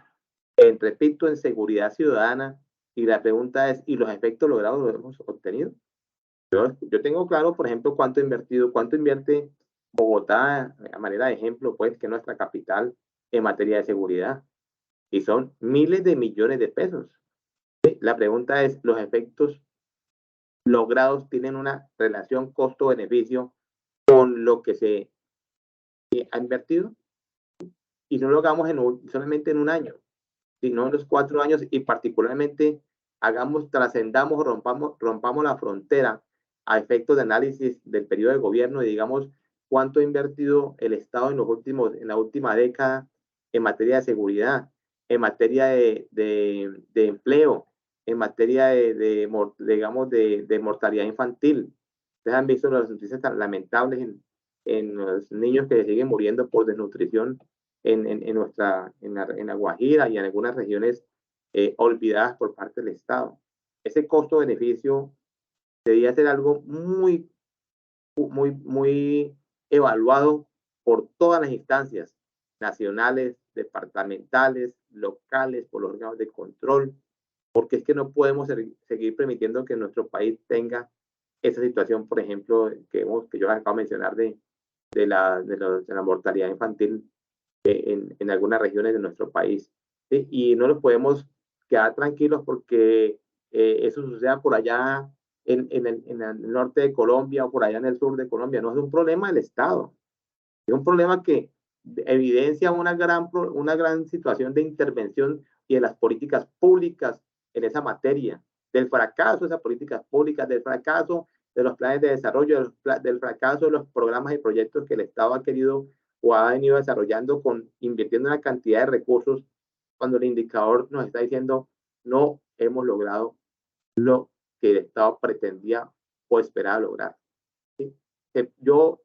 Speaker 1: repito, en seguridad ciudadana y la pregunta es, ¿y los efectos logrados los hemos obtenido? Yo tengo claro, por ejemplo, cuánto he invertido, cuánto invierte Bogotá, a manera de ejemplo, pues, que es nuestra capital en materia de seguridad. Y son miles de millones de pesos. ¿Sí? La pregunta es, ¿los efectos logrados tienen una relación costo-beneficio con lo que se ha invertido? Y no lo hagamos solamente en un año, sino en los 4 años y particularmente trascendamos, rompamos la frontera a efectos de análisis del periodo de gobierno y digamos cuánto ha invertido el Estado en la última década en materia de seguridad, en materia de empleo, en materia digamos, de mortalidad infantil. Ustedes han visto las noticias tan lamentables en los niños que siguen muriendo por desnutrición en la Guajira y en algunas regiones olvidadas por parte del Estado. Ese costo-beneficio debía ser algo muy evaluado por todas las instancias nacionales, departamentales, locales, por los órganos de control, porque es que no podemos seguir permitiendo que nuestro país tenga esa situación, por ejemplo, que yo acabo de mencionar de la mortalidad infantil en algunas regiones de nuestro país, ¿sí? Y no nos podemos quedar tranquilos porque eso suceda por allá en el norte de Colombia o por allá en el sur de Colombia. No es un problema del Estado, es un problema que evidencia una gran situación de intervención y de las políticas públicas en esa materia, del fracaso de esas políticas públicas, del fracaso de los planes de desarrollo, del fracaso de los programas y proyectos que el Estado ha querido o ha venido desarrollando invirtiendo una cantidad de recursos cuando el indicador nos está diciendo no hemos logrado lo que el Estado pretendía o esperaba lograr. ¿Sí? Yo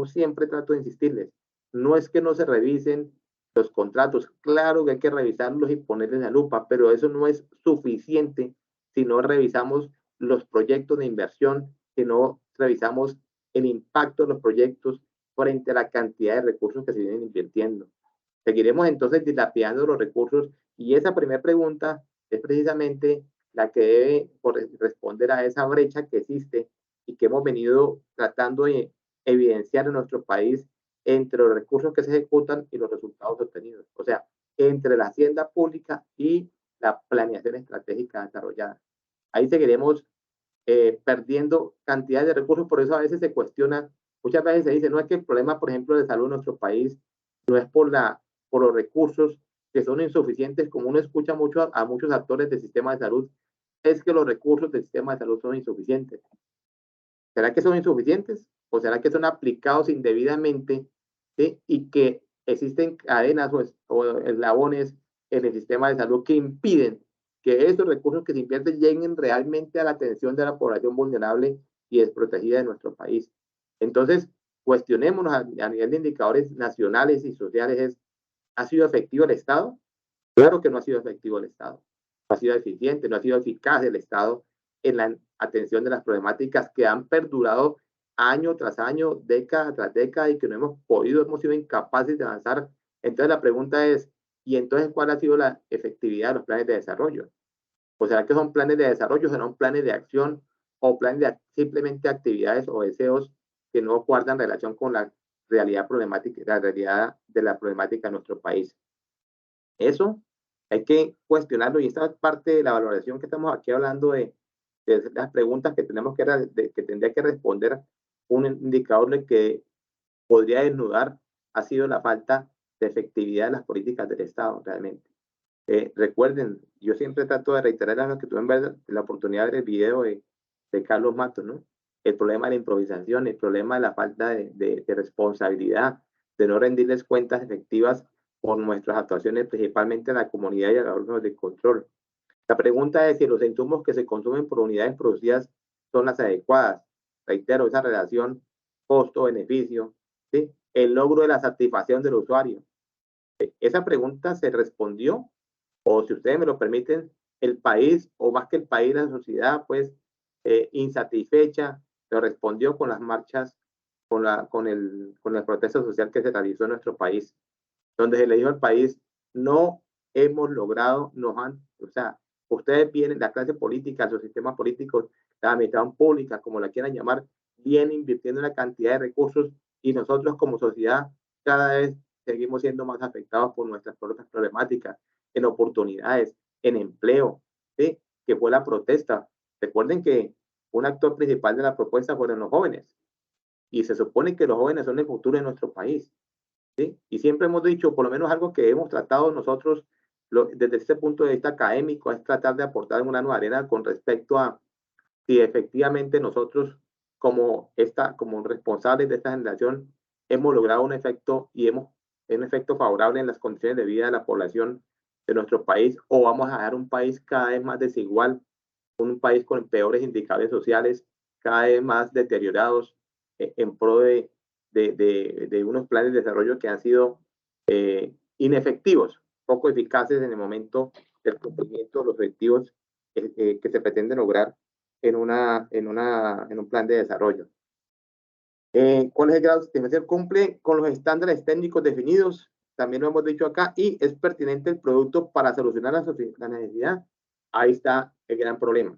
Speaker 1: siempre trato de insistirles, no es que no se revisen los contratos, claro que hay que revisarlos y ponerles la lupa, pero eso no es suficiente si no revisamos los proyectos de inversión, si no revisamos el impacto de los proyectos frente a la cantidad de recursos que se vienen invirtiendo. Seguiremos entonces dilapidando los recursos y esa primera pregunta es precisamente la que debe responder a esa brecha que existe y que hemos venido tratando de evidenciar en nuestro país entre los recursos que se ejecutan y los resultados obtenidos. O sea, entre la hacienda pública y la planeación estratégica desarrollada. Ahí seguiremos perdiendo cantidad de recursos, por eso a veces se cuestiona, muchas veces se dice, no es que el problema, por ejemplo, de salud en nuestro país no es por los recursos que son insuficientes, como uno escucha mucho a muchos actores del sistema de salud, es que los recursos del sistema de salud son insuficientes. ¿Será que son insuficientes? ¿O será que son aplicados indebidamente, ¿sí? Y que existen cadenas o eslabones en el sistema de salud que impiden que esos recursos que se invierten lleguen realmente a la atención de la población vulnerable y desprotegida de nuestro país? Entonces, cuestionémonos a nivel de indicadores nacionales y sociales. ¿Ha sido efectivo el Estado? Claro que no ha sido efectivo el Estado. No ha sido eficiente, no ha sido eficaz el Estado en la atención de las problemáticas que han perdurado año tras año, década tras década y que no hemos podido, hemos sido incapaces de avanzar. Entonces la pregunta es, ¿y entonces cuál ha sido la efectividad de los planes de desarrollo? ¿O será que son planes de desarrollo, serán planes de acción o planes de simplemente actividades o deseos que no guardan relación con la realidad problemática, la realidad de la problemática de nuestro país? Eso hay que cuestionarlo y esta es parte de la valoración que estamos aquí hablando de las preguntas que tenemos que tendría que responder un indicador de que podría desnudar ha sido la falta de efectividad de las políticas del Estado realmente. Recuerden, yo siempre trato de reiterar a los que tuvieron la oportunidad de ver el video de Carlos Matos, ¿no? El problema de la improvisación, el problema de la falta de responsabilidad, de no rendirles cuentas efectivas por nuestras actuaciones, principalmente en la comunidad y a los órganos de control. La pregunta es si los insumos que se consumen por unidades producidas son las adecuadas. Reitero, esa relación costo-beneficio, ¿sí? El logro de la satisfacción del usuario. Esa pregunta se respondió, o si ustedes me lo permiten, el país, o más que el país, la sociedad, pues, insatisfecha, lo respondió con las marchas, con el protesto social que se realizó en nuestro país, donde se le dijo al país, no hemos logrado, o sea, ustedes vienen, la clase política, los sistemas políticos, la administración pública, como la quieran llamar, vienen invirtiendo una cantidad de recursos y nosotros como sociedad cada vez seguimos siendo más afectados por nuestras propias problemáticas, en oportunidades, en empleo, ¿sí? Que fue la protesta. Recuerden que un actor principal de la propuesta fueron los jóvenes y se supone que los jóvenes son el futuro de nuestro país. ¿Sí? Y siempre hemos dicho, por lo menos algo que hemos tratado nosotros desde este punto de vista académico, es tratar de aportar una nueva arena con respecto a si efectivamente nosotros como responsables de esta generación hemos logrado un efecto un efecto favorable en las condiciones de vida de la población de nuestro país o vamos a dejar un país cada vez más desigual, un país con peores indicadores sociales, cada vez más deteriorados en pro de unos planes de desarrollo que han sido inefectivos, poco eficaces en el momento del cumplimiento de los objetivos que se pretenden lograr en un plan de desarrollo. ¿Cuál es el grado de satisfacción? Cumple con los estándares técnicos definidos, también lo hemos dicho acá, y es pertinente el producto para solucionar la necesidad. Ahí está el gran problema.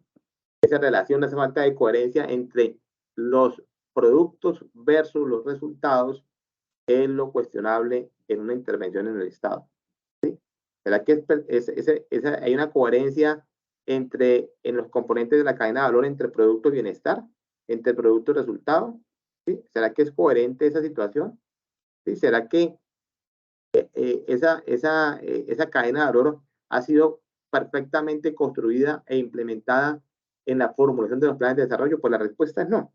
Speaker 1: Esa relación, esa falta de coherencia entre los productos versus los resultados es lo cuestionable en una intervención en el Estado. ¿Sí? ¿Será que hay una coherencia en los componentes de la cadena de valor entre producto y bienestar, entre producto y resultado? ¿Sí? ¿Será que es coherente esa situación? ¿Sí? ¿Será que esa cadena de valor ha sido perfectamente construida e implementada en la formulación de los planes de desarrollo? Pues la respuesta es no.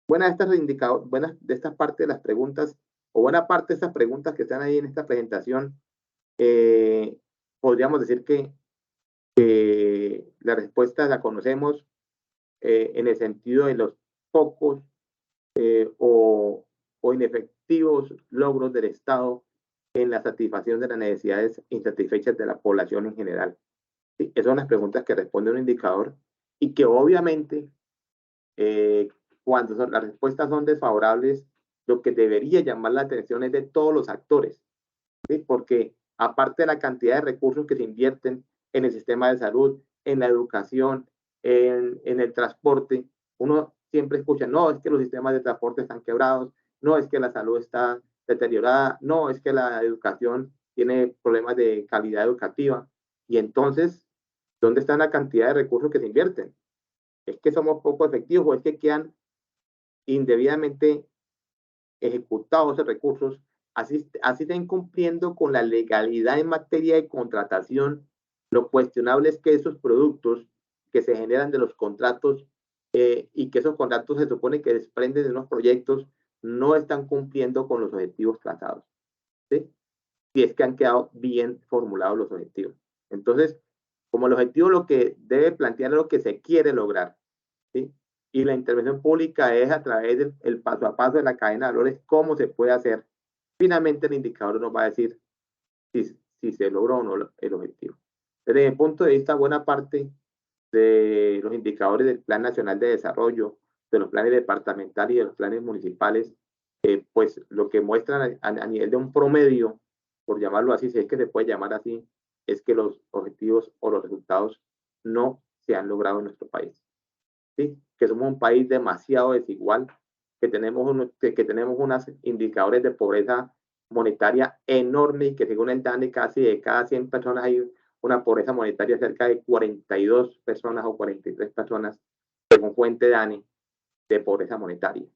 Speaker 1: Buenas de estas partes de las preguntas, o buena parte de estas preguntas que están ahí en esta presentación, podríamos decir que la respuesta la conocemos en el sentido de los pocos o inefectivos logros del Estado en la satisfacción de las necesidades insatisfechas de la población en general. ¿Sí? Esas son las preguntas que responde un indicador y que obviamente cuando las respuestas son desfavorables, lo que debería llamar la atención es de todos los actores, ¿sí? Porque aparte de la cantidad de recursos que se invierten en el sistema de salud, en la educación, en el transporte, uno siempre escucha, no, es que los sistemas de transporte están quebrados, no, es que la salud está deteriorada, no, es que la educación tiene problemas de calidad educativa. Y entonces, ¿dónde está la cantidad de recursos que se invierten? ¿Es que somos poco efectivos o es que quedan indebidamente ejecutados esos recursos? Así están cumpliendo con la legalidad en materia de contratación. Lo cuestionable es que esos productos que se generan de los contratos y que esos contratos se supone que desprenden de unos proyectos no están cumpliendo con los objetivos trazados, ¿sí? Si es que han quedado bien formulados los objetivos. Entonces, como el objetivo lo que debe plantear es lo que se quiere lograr, ¿sí? Y la intervención pública es a través del paso a paso de la cadena de valores, cómo se puede hacer. Finalmente el indicador nos va a decir si se logró o no el objetivo. Desde mi punto de vista, buena parte de los indicadores del Plan Nacional de Desarrollo, de los planes departamentales y de los planes municipales, pues lo que muestran a nivel de un promedio, por llamarlo así, si es que se puede llamar así, es que los objetivos o los resultados no se han logrado en nuestro país. ¿Sí? Que somos un país demasiado desigual, que tenemos unos indicadores de pobreza monetaria enorme y que según el DANE casi de cada 100 personas hay una pobreza monetaria cerca de 42 personas o 43 personas, según fuente DANE, de pobreza monetaria.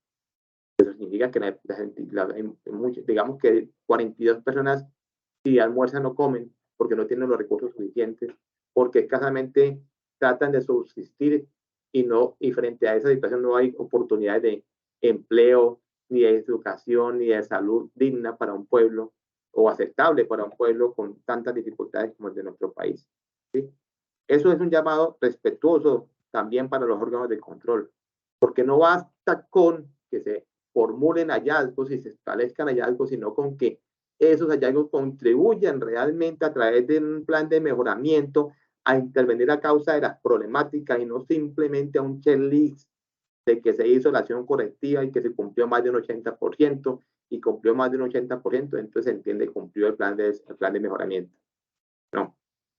Speaker 1: Eso significa que digamos que 42 personas si almuerzan no comen porque no tienen los recursos suficientes, porque escasamente tratan de subsistir y frente a esa situación no hay oportunidades de empleo, ni de educación, ni de salud digna para un pueblo o aceptable para un pueblo con tantas dificultades como el de nuestro país. ¿Sí? Eso es un llamado respetuoso también para los órganos de control, porque no basta con que se formulen hallazgos y se establezcan hallazgos, sino con que esos hallazgos contribuyan realmente a través de un plan de mejoramiento a intervenir a causa de las problemáticas y no simplemente a un checklist de que se hizo la acción correctiva y que se cumplió más de un 80% y cumplió más de un 80%, entonces se entiende que cumplió el plan de mejoramiento. No,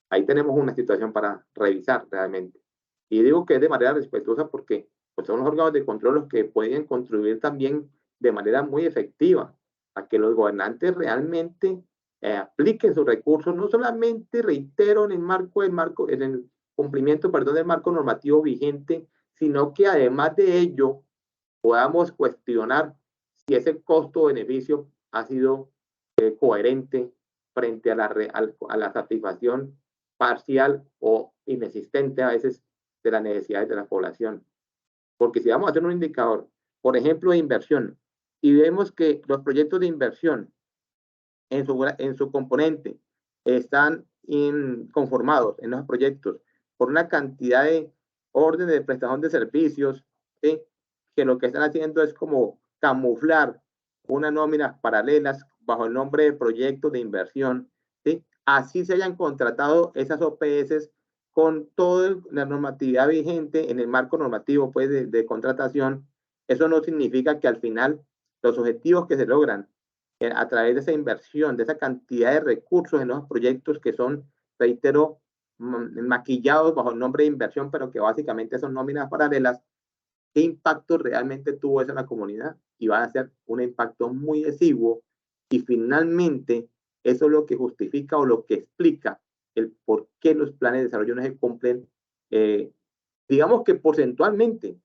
Speaker 1: ahí tenemos una situación para revisar realmente. Y digo que es de manera respetuosa porque pues, son los órganos de control los que pueden contribuir también de manera muy efectiva a que los gobernantes realmente apliquen sus recursos, no solamente, reitero, en el cumplimiento, perdón, del marco normativo vigente, sino que además de ello podamos cuestionar si ese costo-beneficio ha sido coherente frente a la satisfacción parcial o inexistente a veces de las necesidades de la población. Porque si vamos a hacer un indicador, por ejemplo, de inversión, y vemos que los proyectos de inversión en su componente están conformados en los proyectos por una cantidad de órdenes de prestación de servicios, ¿sí? Que lo que están haciendo es como camuflar unas nóminas paralelas bajo el nombre de proyectos de inversión, ¿sí? Así se hayan contratado esas OPS con toda la normatividad vigente en el marco normativo pues, de contratación. Eso no significa que al final los objetivos que se logran a través de esa inversión, de esa cantidad de recursos en los proyectos que son, reitero, maquillados bajo el nombre de inversión, pero que básicamente son nóminas paralelas, ¿qué impacto realmente tuvo eso en la comunidad? Y va a ser un impacto muy exiguo y finalmente eso es lo que justifica o lo que explica el por qué los planes de desarrollo no se cumplen, digamos que porcentualmente,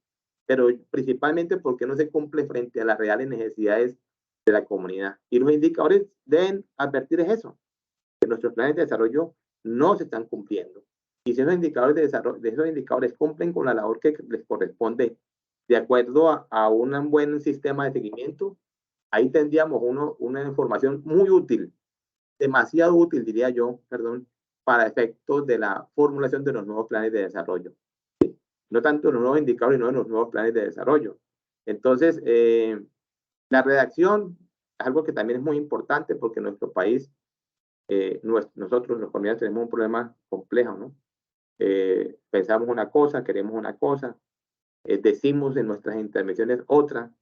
Speaker 1: pero principalmente porque no se cumple frente a las reales necesidades de la comunidad. Y los indicadores deben advertir eso, que nuestros planes de desarrollo no se están cumpliendo. Y si esos indicadores de desarrollo, esos indicadores cumplen con la labor que les corresponde de acuerdo a un buen sistema de seguimiento, ahí tendríamos una información muy útil, demasiado útil, diría yo, perdón, para efectos de la formulación de los nuevos planes de desarrollo. No tanto los nuevos indicadores, sino los nuevos planes de desarrollo. Entonces, la redacción es algo que también es muy importante porque en nuestro país, nosotros los colombianos tenemos un problema complejo, ¿no? Pensamos una cosa, queremos una cosa, decimos en nuestras intervenciones otra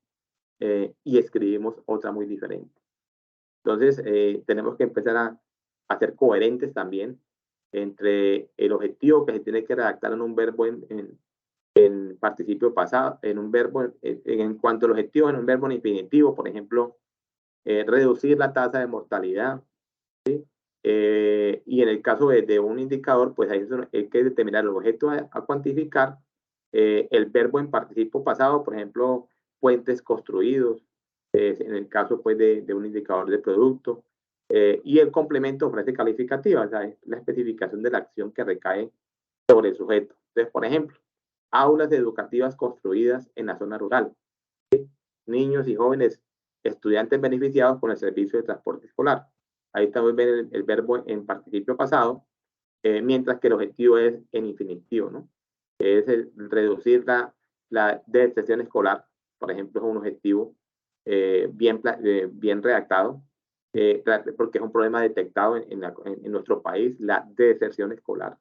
Speaker 1: y escribimos otra muy diferente. Entonces, tenemos que empezar a ser coherentes también entre el objetivo que se tiene que redactar en un verbo en participio pasado, en un verbo, en cuanto al objetivo, en un verbo en infinitivo, por ejemplo, reducir la tasa de mortalidad, ¿sí? Y en el caso de un indicador, pues hay que determinar el objeto a cuantificar, el verbo en participo pasado, por ejemplo, puentes construidos, en el caso pues de un indicador de producto, y el complemento o frase calificativa, o sea, es la especificación de la acción que recae sobre el sujeto. Entonces, por ejemplo, aulas educativas construidas en la zona rural, niños y jóvenes estudiantes beneficiados con el servicio de transporte escolar. Ahí también ven el verbo en participio pasado, mientras que el objetivo es en infinitivo, ¿no? Es reducir la deserción escolar, por ejemplo, es un objetivo bien redactado, porque es un problema detectado en nuestro país, la deserción escolar.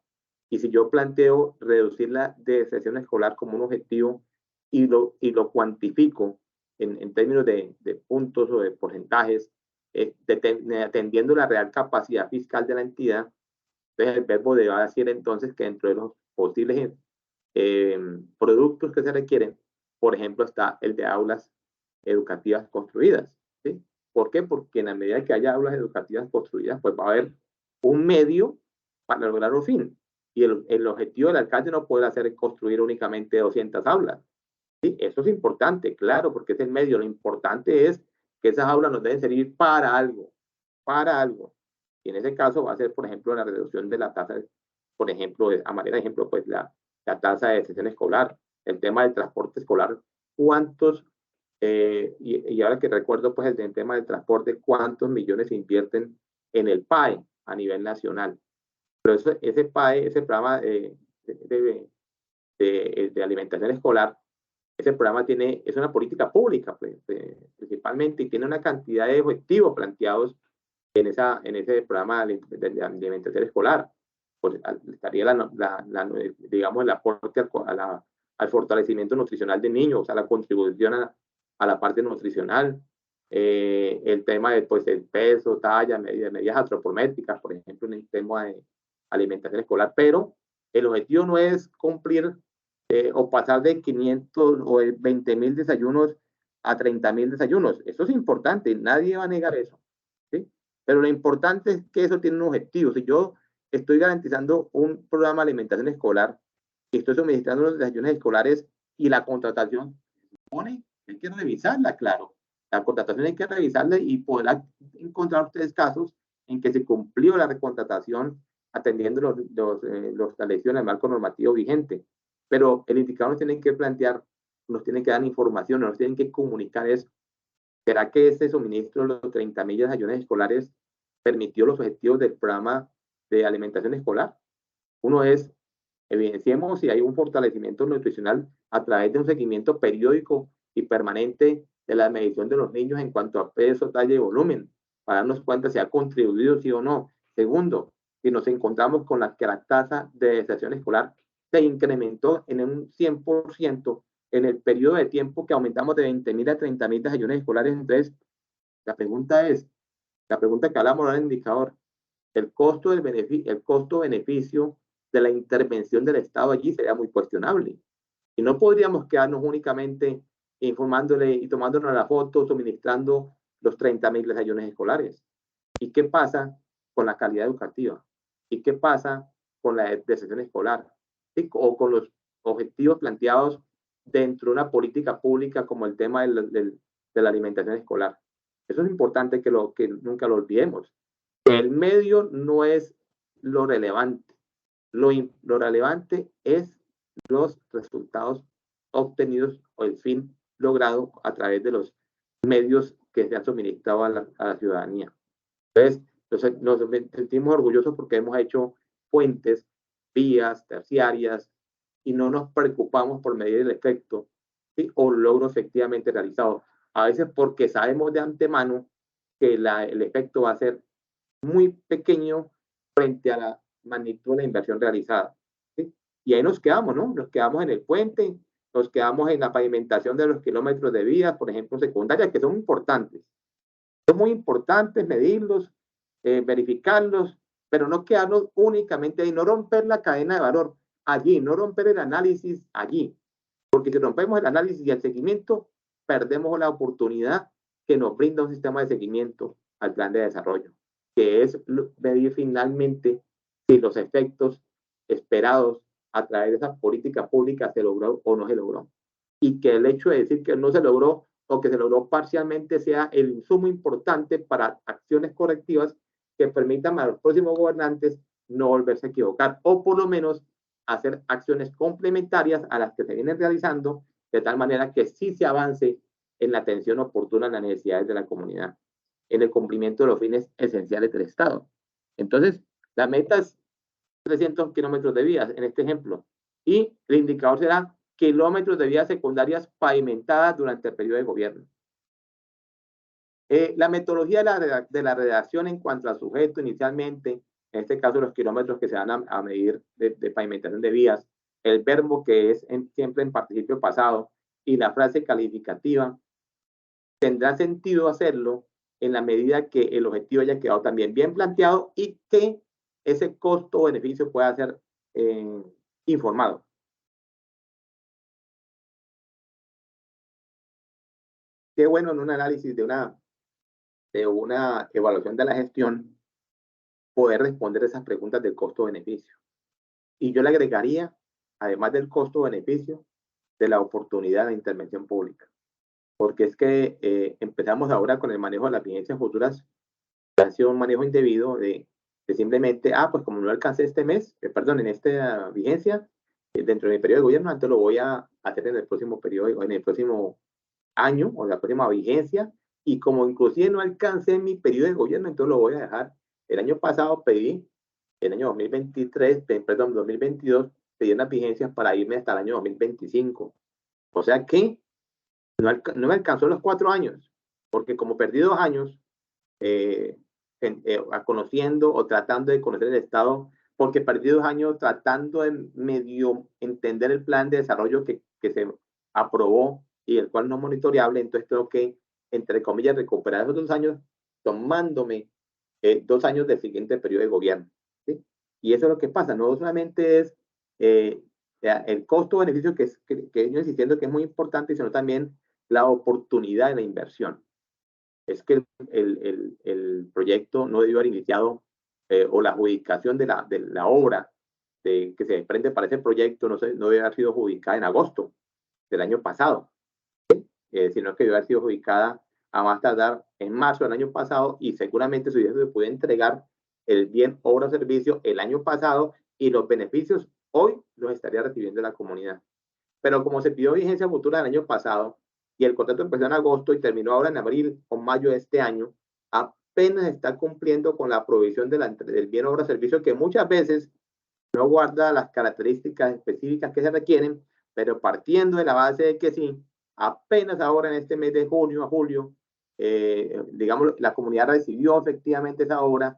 Speaker 1: Y si yo planteo reducir la deserción escolar como un objetivo y lo cuantifico en términos de puntos o de porcentajes, atendiendo la real capacidad fiscal de la entidad, entonces el verbo debe decir entonces que dentro de los posibles productos que se requieren, por ejemplo, está el de aulas educativas construidas. ¿Sí? ¿Por qué? Porque en la medida que haya aulas educativas construidas, pues va a haber un medio para lograr un fin. Y el objetivo del alcalde no puede ser construir únicamente 200 aulas. ¿Sí? Eso es importante, claro, porque es el medio. Lo importante es que esas aulas nos deben servir para algo, para algo. Y en ese caso va a ser, por ejemplo, la reducción de la tasa, por ejemplo, a manera de ejemplo, pues la tasa de deserción escolar, el tema del transporte escolar, cuántos, y ahora que recuerdo, pues el tema del transporte, cuántos millones se invierten en el PAE a nivel nacional. Pero ese PAE, ese programa de alimentación escolar, ese programa es una política pública, pues, principalmente, y tiene una cantidad de objetivos planteados en ese programa de alimentación escolar. Pues estaría digamos, el aporte al fortalecimiento nutricional de niños, o sea, la contribución a la parte nutricional, el tema de pues, el peso, talla, medidas antropométricas, por ejemplo, en el tema de alimentación escolar, pero el objetivo no es cumplir o pasar de 500 o de 20.000 desayunos a 30.000 desayunos. Eso es importante, nadie va a negar eso. ¿Sí? Pero lo importante es que eso tiene un objetivo. Si yo estoy garantizando un programa de alimentación escolar y estoy suministrando los desayunos escolares y la contratación, supone que hay que revisarla, claro. La contratación hay que revisarla y podrá encontrar ustedes casos en que se cumplió la recontratación atendiendo las lesiones del marco normativo vigente. Pero el indicador nos tiene que plantear, nos tiene que dar información, nos tienen que comunicar eso. ¿Será que ese suministro de los 30.000 desayunos escolares permitió los objetivos del programa de alimentación escolar? Uno es, evidenciemos si hay un fortalecimiento nutricional a través de un seguimiento periódico y permanente de la medición de los niños en cuanto a peso, talla y volumen, para darnos cuenta si ha contribuido sí o no. Segundo, si nos encontramos con que la tasa de deserción escolar se incrementó en un 100% en el periodo de tiempo que aumentamos de 20.000 a 30.000 desayunos escolares. Entonces, la pregunta que hablamos ahora en el indicador, el costo-beneficio de la intervención del Estado allí sería muy cuestionable. Y no podríamos quedarnos únicamente informándole y tomándonos la foto, suministrando los 30.000 desayunos escolares. ¿Y qué pasa con la calidad educativa? ¿Y qué pasa con la deserción escolar? ¿Sí? O con los objetivos planteados dentro de una política pública como el tema de la alimentación escolar. Eso es importante que nunca lo olvidemos. El medio no es lo relevante. Lo relevante es los resultados obtenidos o el fin logrado a través de los medios que se han suministrado a la ciudadanía. Entonces, nos sentimos orgullosos porque hemos hecho puentes, vías terciarias y no nos preocupamos por medir el efecto, ¿sí? O el logro efectivamente realizado. A veces porque sabemos de antemano que el efecto va a ser muy pequeño frente a la magnitud de la inversión realizada. ¿Sí? Y ahí nos quedamos, ¿no? Nos quedamos en el puente, nos quedamos en la pavimentación de los kilómetros de vías, por ejemplo, secundarias, que son importantes. Son muy importantes medirlos, verificarlos, pero no quedarnos únicamente ahí, no romper la cadena de valor allí, no romper el análisis allí, porque si rompemos el análisis y el seguimiento, perdemos la oportunidad que nos brinda un sistema de seguimiento al plan de desarrollo. que es medir finalmente si los efectos esperados a través de esa política pública se logró o no se logró. Y que el hecho de decir que no se logró o que se logró parcialmente sea el insumo importante para acciones correctivas que permitan a los próximos gobernantes no volverse a equivocar, o por lo menos hacer acciones complementarias a las que se vienen realizando, de tal manera que sí se avance en la atención oportuna a las necesidades de la comunidad, en el cumplimiento de los fines esenciales del Estado. Entonces, la meta es 300 kilómetros de vías, en este ejemplo, y el indicador será kilómetros de vías secundarias pavimentadas durante el periodo de gobierno. La metodología de la redacción en cuanto al sujeto inicialmente, en este caso los kilómetros que se van a medir de pavimentación de vías, el verbo que es siempre en participio pasado y la frase calificativa, tendrá sentido hacerlo en la medida que el objetivo haya quedado también bien planteado y que ese costo o beneficio pueda ser informado. Qué bueno en un análisis de una evaluación de la gestión poder responder esas preguntas del costo-beneficio. Y yo le agregaría, además del costo-beneficio, de la oportunidad de intervención pública. Porque es que empezamos ahora con el manejo de las vigencias futuras, ha sido un manejo indebido de simplemente, pues como no alcancé este mes, perdón, en esta vigencia, dentro de mi periodo de gobierno, antes lo voy a hacer en el próximo periodo, en el próximo año o la próxima vigencia, y como inclusive no alcancé mi periodo de gobierno, entonces lo voy a dejar. El año pasado pedí, el año 2023, perdón, 2022, pedí unas vigencias para irme hasta el año 2025. O sea que no me alcanzó los 4 años, porque como perdí 2 años conociendo o tratando de conocer el Estado, porque perdí 2 años tratando de medio entender el plan de desarrollo que se aprobó y el cual no es monitoreable, entonces tengo que, entre comillas, recuperar esos 2 años tomándome 2 años del siguiente periodo de gobierno. ¿Sí? Y eso es lo que pasa, no solamente es el costo-beneficio que yo insistiendo que es muy importante, sino también la oportunidad de la inversión. Es que el proyecto no debió haber iniciado o la adjudicación de la obra que se desprende para ese proyecto no debe haber sido adjudicada en agosto del año pasado, sino que debe haber sido adjudicada a más tardar en marzo del año pasado y seguramente su dinero se puede entregar el bien, obra o servicio el año pasado y los beneficios hoy los estaría recibiendo la comunidad. Pero como se pidió vigencia futura del año pasado y el contrato empezó en agosto y terminó ahora en abril o mayo de este año, apenas está cumpliendo con la provisión del bien, obra o servicio que muchas veces no guarda las características específicas que se requieren, pero partiendo de la base de que sí, apenas ahora en este mes de junio a julio, digamos, la comunidad recibió efectivamente esa obra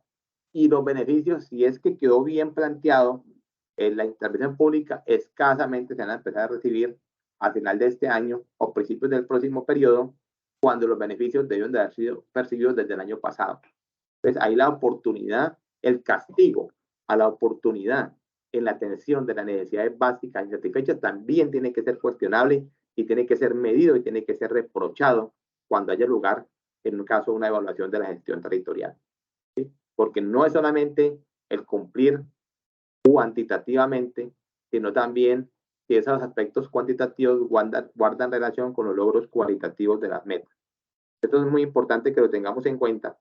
Speaker 1: y los beneficios, si es que quedó bien planteado, la intervención pública escasamente se van a empezar a recibir a final de este año o principios del próximo periodo, cuando los beneficios deben de haber sido percibidos desde el año pasado. Entonces, ahí la oportunidad, el castigo a la oportunidad en la atención de las necesidades básicas insatisfechas también tiene que ser cuestionable y tiene que ser medido y tiene que ser reprochado cuando haya lugar, en un caso, una evaluación de la gestión territorial. ¿Sí? Porque no es solamente el cumplir cuantitativamente, sino también si esos aspectos cuantitativos guardan relación con los logros cualitativos de las metas. Esto es muy importante que lo tengamos en cuenta,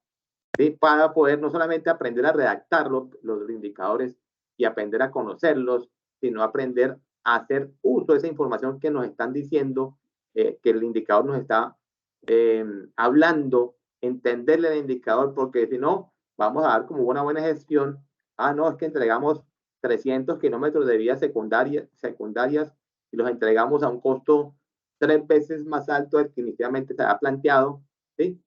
Speaker 1: ¿sí? Para poder no solamente aprender a redactar los indicadores y aprender a conocerlos, sino aprender a hacer uso de esa información que nos están diciendo, que el indicador nos está hablando, entenderle el indicador, porque si no, vamos a dar como una buena gestión. No, es que entregamos 300 kilómetros de vías secundarias y los entregamos a un costo 3 veces más alto del que inicialmente se había planteado, ¿sí?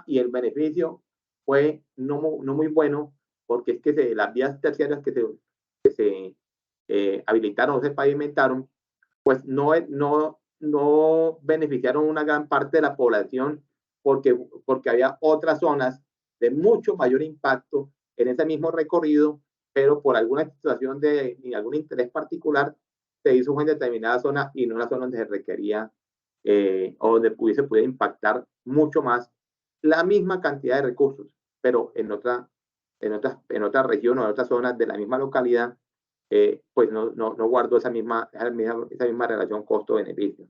Speaker 1: Y el beneficio fue no muy bueno, porque es que las vías terciarias que se habilitaron o se pavimentaron, pues no beneficiaron una gran parte de la población porque había otras zonas de mucho mayor impacto en ese mismo recorrido, pero por alguna situación de algún interés particular se hizo en determinada zona y no en la zona donde se requería o donde pudiera impactar mucho más la misma cantidad de recursos, pero en otra en otras regiones o en otras zonas de la misma localidad, pues no guardo esa misma relación costo-beneficio.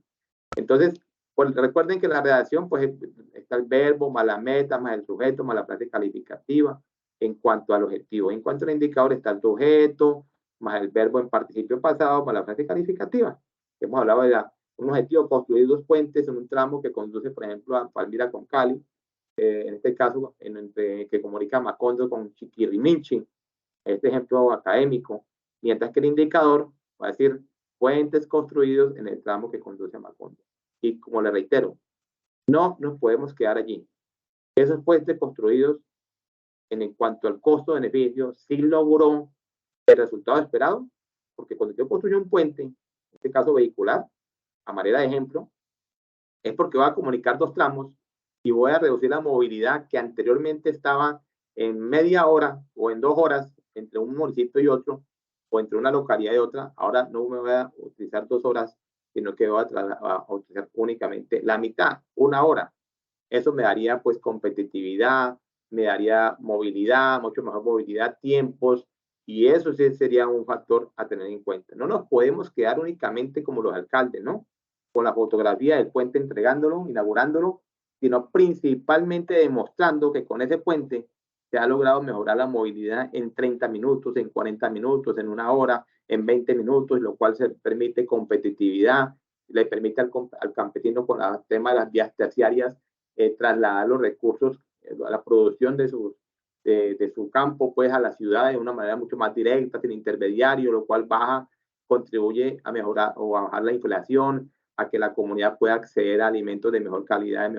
Speaker 1: Entonces, pues recuerden que la redacción, pues está el verbo, más la meta, más el sujeto, más la frase calificativa en cuanto al objetivo. En cuanto al indicador está el sujeto, más el verbo en participio pasado, más la frase calificativa. Hemos hablado de un objetivo, construir 2 puentes en un tramo que conduce, por ejemplo, a Palmira con Cali, en este caso, que comunica Macondo con Chiquiriminchi, este ejemplo académico, mientras que el indicador va a decir puentes construidos en el tramo que conduce a Macondo. Y como le reitero, no nos podemos quedar allí. Esos puentes construidos, en cuanto al costo-beneficio, sí logró el resultado esperado, porque cuando yo construyo un puente, en este caso vehicular, a manera de ejemplo, es porque voy a comunicar 2 tramos y voy a reducir la movilidad que anteriormente estaba en media hora o en 2 horas entre un municipio y otro, o entre una localidad y otra. Ahora no me voy a utilizar 2 horas, sino que voy a utilizar únicamente la mitad, 1 hora. Eso me daría pues competitividad, me daría movilidad, mucho mejor movilidad, tiempos, y eso sí sería un factor a tener en cuenta. No nos podemos quedar únicamente como los alcaldes, ¿no? Con la fotografía del puente entregándolo, inaugurándolo, sino principalmente demostrando que con ese puente se ha logrado mejorar la movilidad en 30 minutos, en 40 minutos, en 1 hora, en 20 minutos, lo cual se permite competitividad, le permite al campesino con el tema de las vías terciarias trasladar los recursos, a la producción de su campo, pues a la ciudad de una manera mucho más directa, sin intermediario, lo cual contribuye a mejorar o a bajar la inflación, a que la comunidad pueda acceder a alimentos de mejor calidad,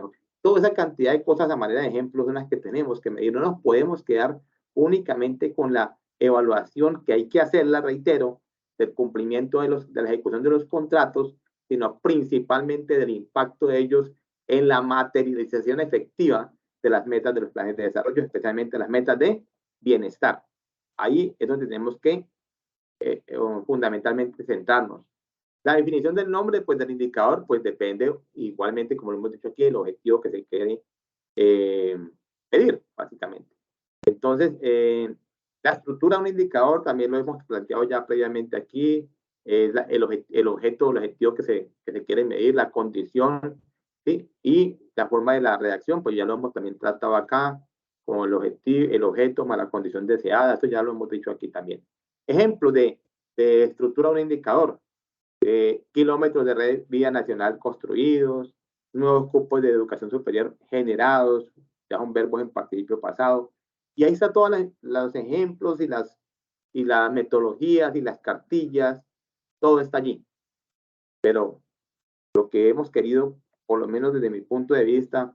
Speaker 1: toda esa cantidad de cosas a manera de ejemplos son las que tenemos que medir. No nos podemos quedar únicamente con la evaluación que hay que hacerla, reitero, del cumplimiento de la ejecución de los contratos, sino principalmente del impacto de ellos en la materialización efectiva de las metas de los planes de desarrollo, especialmente las metas de bienestar. Ahí es donde tenemos que fundamentalmente centrarnos. La definición del nombre, pues del indicador, pues depende igualmente, como lo hemos dicho aquí, el objetivo que se quiere medir, básicamente. Entonces, la estructura de un indicador también lo hemos planteado ya previamente aquí, el objeto, el objetivo que se quiere medir, la condición, ¿sí? Y la forma de la redacción, pues ya lo hemos también tratado acá, como el objeto más la condición deseada, esto ya lo hemos dicho aquí también. Ejemplo de estructura de un indicador, kilómetros de red vía nacional construidos, nuevos cupos de educación superior generados, ya son verbos en participio pasado, y ahí están todos los ejemplos y las metodologías y las cartillas, todo está allí. Pero lo que hemos querido, por lo menos desde mi punto de vista,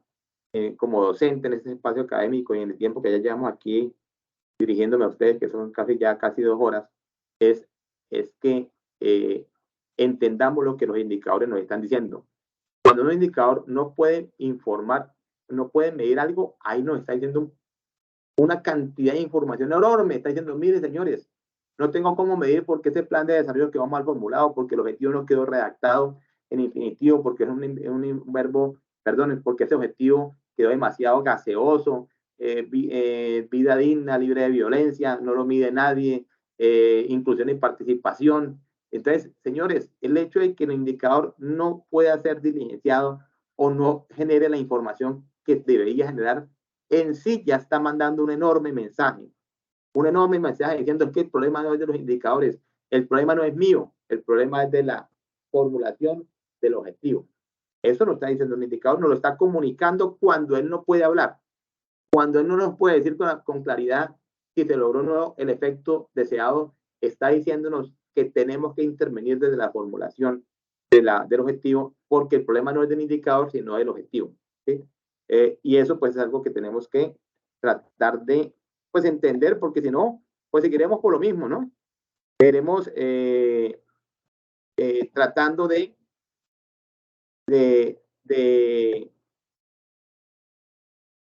Speaker 1: como docente en este espacio académico y en el tiempo que ya llevamos aquí dirigiéndome a ustedes, que son casi 2 horas, es que entendamos lo que los indicadores nos están diciendo. Cuando un indicador no puede informar, no puede medir algo, ahí nos está diciendo una cantidad de información enorme. Está diciendo, mire, señores, no tengo cómo medir porque ese plan de desarrollo quedó mal formulado, porque el objetivo no quedó redactado en infinitivo, porque es un verbo, perdón, porque ese objetivo quedó demasiado gaseoso, vida digna, libre de violencia, no lo mide nadie, inclusión y participación. Entonces, señores, el hecho de que el indicador no pueda ser diligenciado o no genere la información que debería generar, en sí ya está mandando un enorme mensaje diciendo que el problema no es de los indicadores, el problema no es mío, el problema es de la formulación del objetivo. Eso nos está diciendo el indicador, nos lo está comunicando cuando él no puede hablar, cuando él no nos puede decir con claridad si se logró o no el efecto deseado, está diciéndonos que tenemos que intervenir desde la formulación del objetivo, porque el problema no es del indicador, sino del objetivo, ¿sí? Y eso pues es algo que tenemos que tratar de pues entender, porque si no, pues seguiremos por lo mismo, ¿no? Veremos tratando de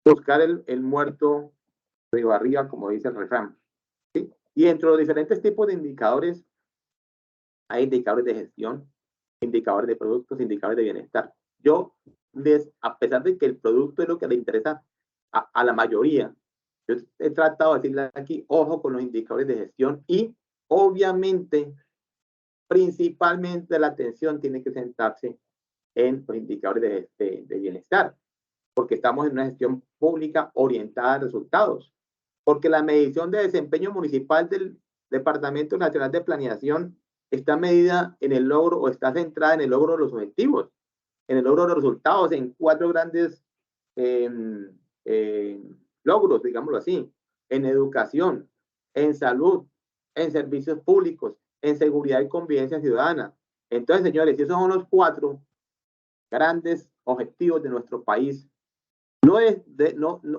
Speaker 1: buscar el muerto río arriba, como dice el refrán, ¿sí? Y entre los diferentes tipos de indicadores, hay indicadores de gestión, indicadores de productos, indicadores de bienestar. A pesar de que el producto es lo que le interesa a la mayoría, Yo he tratado de decirle aquí, ojo con los indicadores de gestión y obviamente, principalmente la atención tiene que centrarse en los indicadores de bienestar, porque estamos en una gestión pública orientada a resultados, porque la medición de desempeño municipal del Departamento Nacional de Planeación está medida en el logro o está centrada en el logro de los objetivos, en el logro de los resultados, en 4 grandes eh, eh, logros, digámoslo así, en educación, en salud, en servicios públicos, en seguridad y convivencia ciudadana. Entonces, señores, esos son los 4 grandes objetivos de nuestro país. No es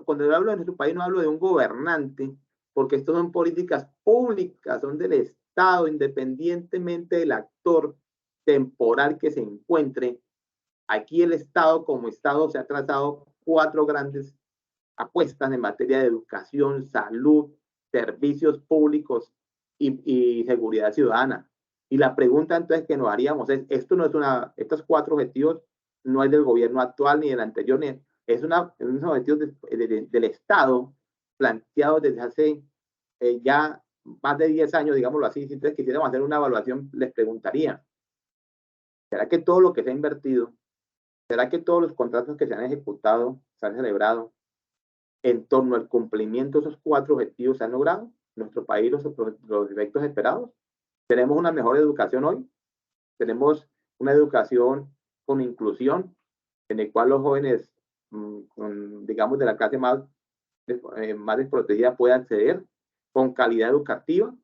Speaker 1: cuando yo hablo de nuestro país, no hablo de un gobernante, porque esto son políticas públicas, son del Estado, independientemente del actor temporal que se encuentre. Aquí el Estado, como Estado, se ha trazado 4 grandes apuestas en materia de educación, salud, servicios públicos y seguridad ciudadana. Y la pregunta entonces que nos haríamos es, esto no es estos 4 objetivos no es del gobierno actual ni del anterior, ni es unos objetivos del Estado planteados desde hace ya más de 10 años, digámoslo así. Si ustedes quisiéramos hacer una evaluación, les preguntaría, ¿será que todo lo que se ha invertido, será que todos los contratos que se han ejecutado, se han celebrado, en torno al cumplimiento de esos 4 objetivos se han logrado? ¿Nuestro país los efectos esperados? ¿Tenemos una mejor educación hoy? ¿Tenemos una educación con inclusión, en el cual los jóvenes, digamos, de la clase más desprotegida puedan acceder con calidad educativa?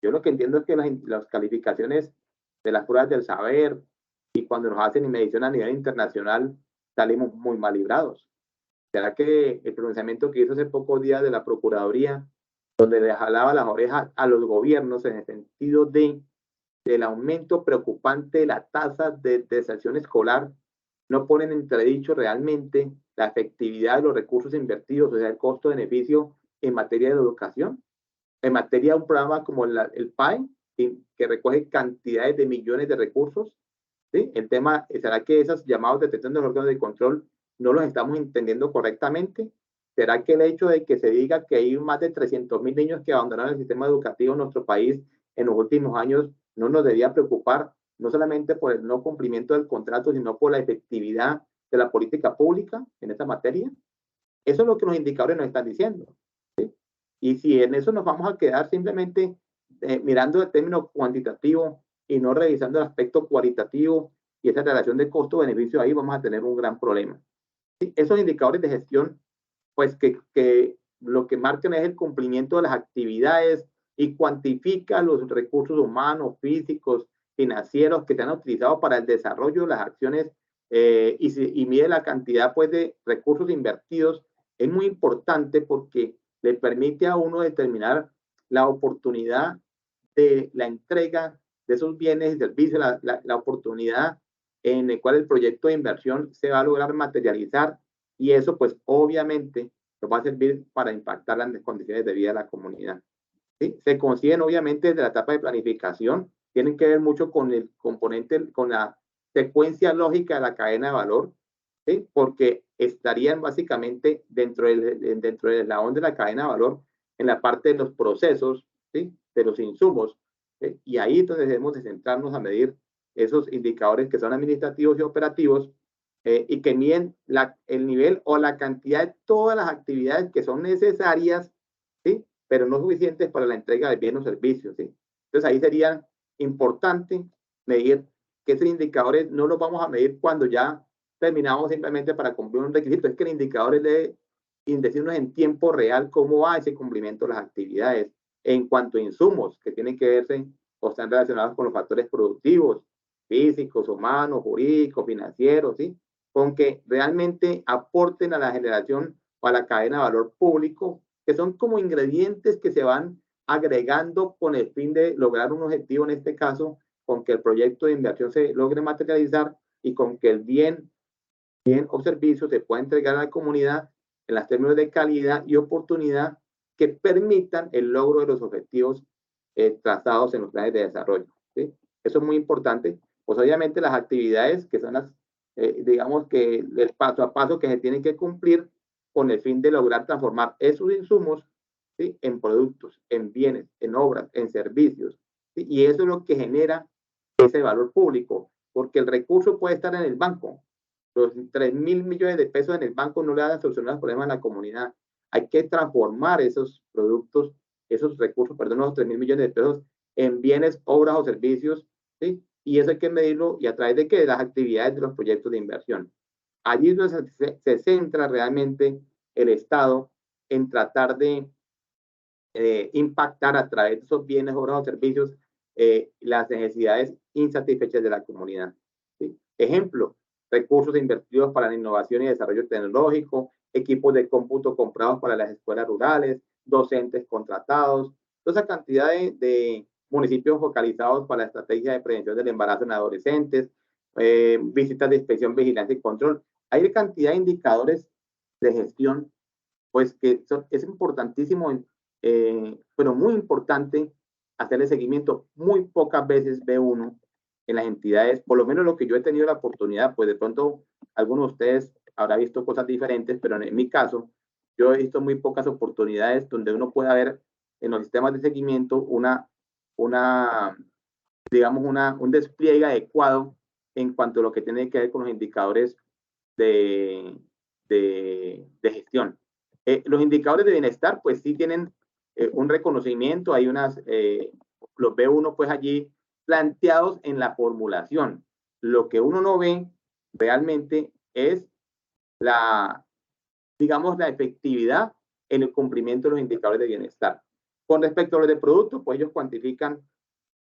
Speaker 1: Yo lo que entiendo es que las calificaciones de las pruebas del saber y cuando nos hacen medición a nivel internacional salimos muy mal librados. ¿Será que el pronunciamiento que hizo hace pocos días de la Procuraduría, donde le jalaba las orejas a los gobiernos en el sentido del aumento preocupante de la tasa de deserción escolar, no ponen en entredicho realmente la efectividad de los recursos invertidos, o sea, el costo-beneficio en materia de educación, en materia de un programa como el PAE, que recoge cantidades de millones de recursos? ¿Sí? El tema, ¿será que esos llamados de atención de los órganos de control no los estamos entendiendo correctamente? ¿Será que el hecho de que se diga que hay más de 300.000 niños que abandonaron el sistema educativo en nuestro país en los últimos años no nos debía preocupar, no solamente por el no cumplimiento del contrato, sino por la efectividad de la política pública en esta materia? Eso es lo que los indicadores nos están diciendo, ¿sí? Y si en eso nos vamos a quedar simplemente mirando el término cuantitativo y no revisando el aspecto cualitativo y esa relación de costo-beneficio, ahí vamos a tener un gran problema. ¿Sí? Esos indicadores de gestión, pues que lo que marcan es el cumplimiento de las actividades y cuantifica los recursos humanos, físicos, financieros que se han utilizado para el desarrollo de las acciones y mide la cantidad pues, de recursos invertidos. Es muy importante porque le permite a uno determinar la oportunidad de la entrega de esos bienes y servicios, la oportunidad en el cual el proyecto de inversión se va a lograr materializar, y eso pues obviamente nos va a servir para impactar las condiciones de vida de la comunidad. ¿Sí? Se consiguen obviamente desde la etapa de planificación, tienen que ver mucho con el componente, con la secuencia lógica de la cadena de valor, ¿sí? Porque estarían básicamente dentro del eslabón de la cadena de valor en la parte de los procesos, ¿sí? De los insumos, ¿sí? Y ahí entonces debemos de centrarnos a medir esos indicadores que son administrativos y operativos y que miden el nivel o la cantidad de todas las actividades que son necesarias, ¿sí? Pero no suficientes para la entrega de bienes o servicios, ¿sí? Entonces ahí sería importante medir que esos indicadores no los vamos a medir cuando ya terminamos simplemente para cumplir un requisito, es que el indicador es de decirnos en tiempo real cómo va ese cumplimiento de las actividades en cuanto a insumos que tienen que verse o están relacionados con los factores productivos, físicos, humanos, jurídicos, financieros, ¿sí? Con que realmente aporten a la generación o a la cadena de valor público, que son como ingredientes que se van agregando con el fin de lograr un objetivo, en este caso, con que el proyecto de inversión se logre materializar y con que el bien o servicio se pueda entregar a la comunidad en los términos de calidad y oportunidad que permitan el logro de los objetivos trazados en los planes de desarrollo, ¿sí? Eso es muy importante. Pues obviamente las actividades que son las, digamos que el paso a paso que se tienen que cumplir, con el fin de lograr transformar esos insumos, ¿sí?, en productos, en bienes, en obras, en servicios, ¿sí? Y eso es lo que genera ese valor público, porque el recurso puede estar en el banco. Los 3.000 millones de pesos en el banco no le van a solucionar los problemas a la comunidad. Hay que transformar esos productos, esos recursos, perdón, los 3.000 millones de pesos en bienes, obras o servicios, ¿sí? Y eso hay que medirlo, y a través de qué, de las actividades de los proyectos de inversión. Allí es donde se centra realmente el Estado en tratar de impactar a través de esos bienes, obras o servicios las necesidades insatisfechas de la comunidad, ¿sí? Ejemplo, recursos invertidos para la innovación y desarrollo tecnológico, equipos de cómputo comprados para las escuelas rurales, docentes contratados, toda esa cantidad de municipios focalizados para la estrategia de prevención del embarazo en adolescentes, visitas de inspección, vigilancia y control. Hay cantidad de indicadores de gestión, pues que es importantísimo, pero muy importante hacerle seguimiento. Muy pocas veces ve uno en las entidades, por lo menos lo que yo he tenido la oportunidad, pues de pronto algunos de ustedes habrá visto cosas diferentes, pero en mi caso, yo he visto muy pocas oportunidades donde uno pueda ver en los sistemas de seguimiento una digamos, un despliegue adecuado en cuanto a lo que tiene que ver con los indicadores de, de gestión. Los indicadores de bienestar, pues sí tienen un reconocimiento, hay unas, los ve uno pues allí planteados en la formulación. Lo que uno no ve realmente es la, digamos, la efectividad en el cumplimiento de los indicadores de bienestar. Con respecto a los de productos, pues ellos cuantifican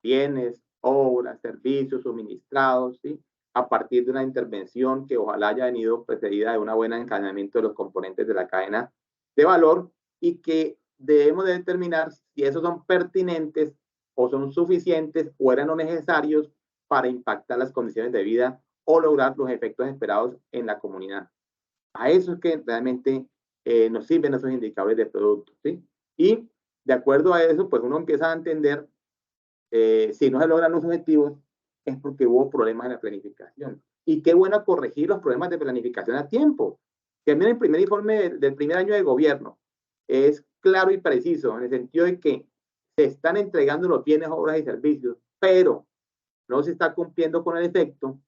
Speaker 1: bienes, obras, servicios suministrados, ¿sí?, a partir de una intervención que ojalá haya venido precedida de un buen encadenamiento de los componentes de la cadena de valor, y que debemos de determinar si esos son pertinentes o son suficientes o eran no necesarios para impactar las condiciones de vida o lograr los efectos esperados en la comunidad. A eso es que realmente nos sirven esos indicadores de productos, ¿sí? Y de acuerdo a eso, pues uno empieza a entender si no se logran los objetivos, es porque hubo problemas en la planificación. Y qué bueno corregir los problemas de planificación a tiempo. Que el primer informe del primer año de gobierno es claro y preciso, en el sentido de que se están entregando los bienes, obras y servicios, pero no se está cumpliendo con el efecto.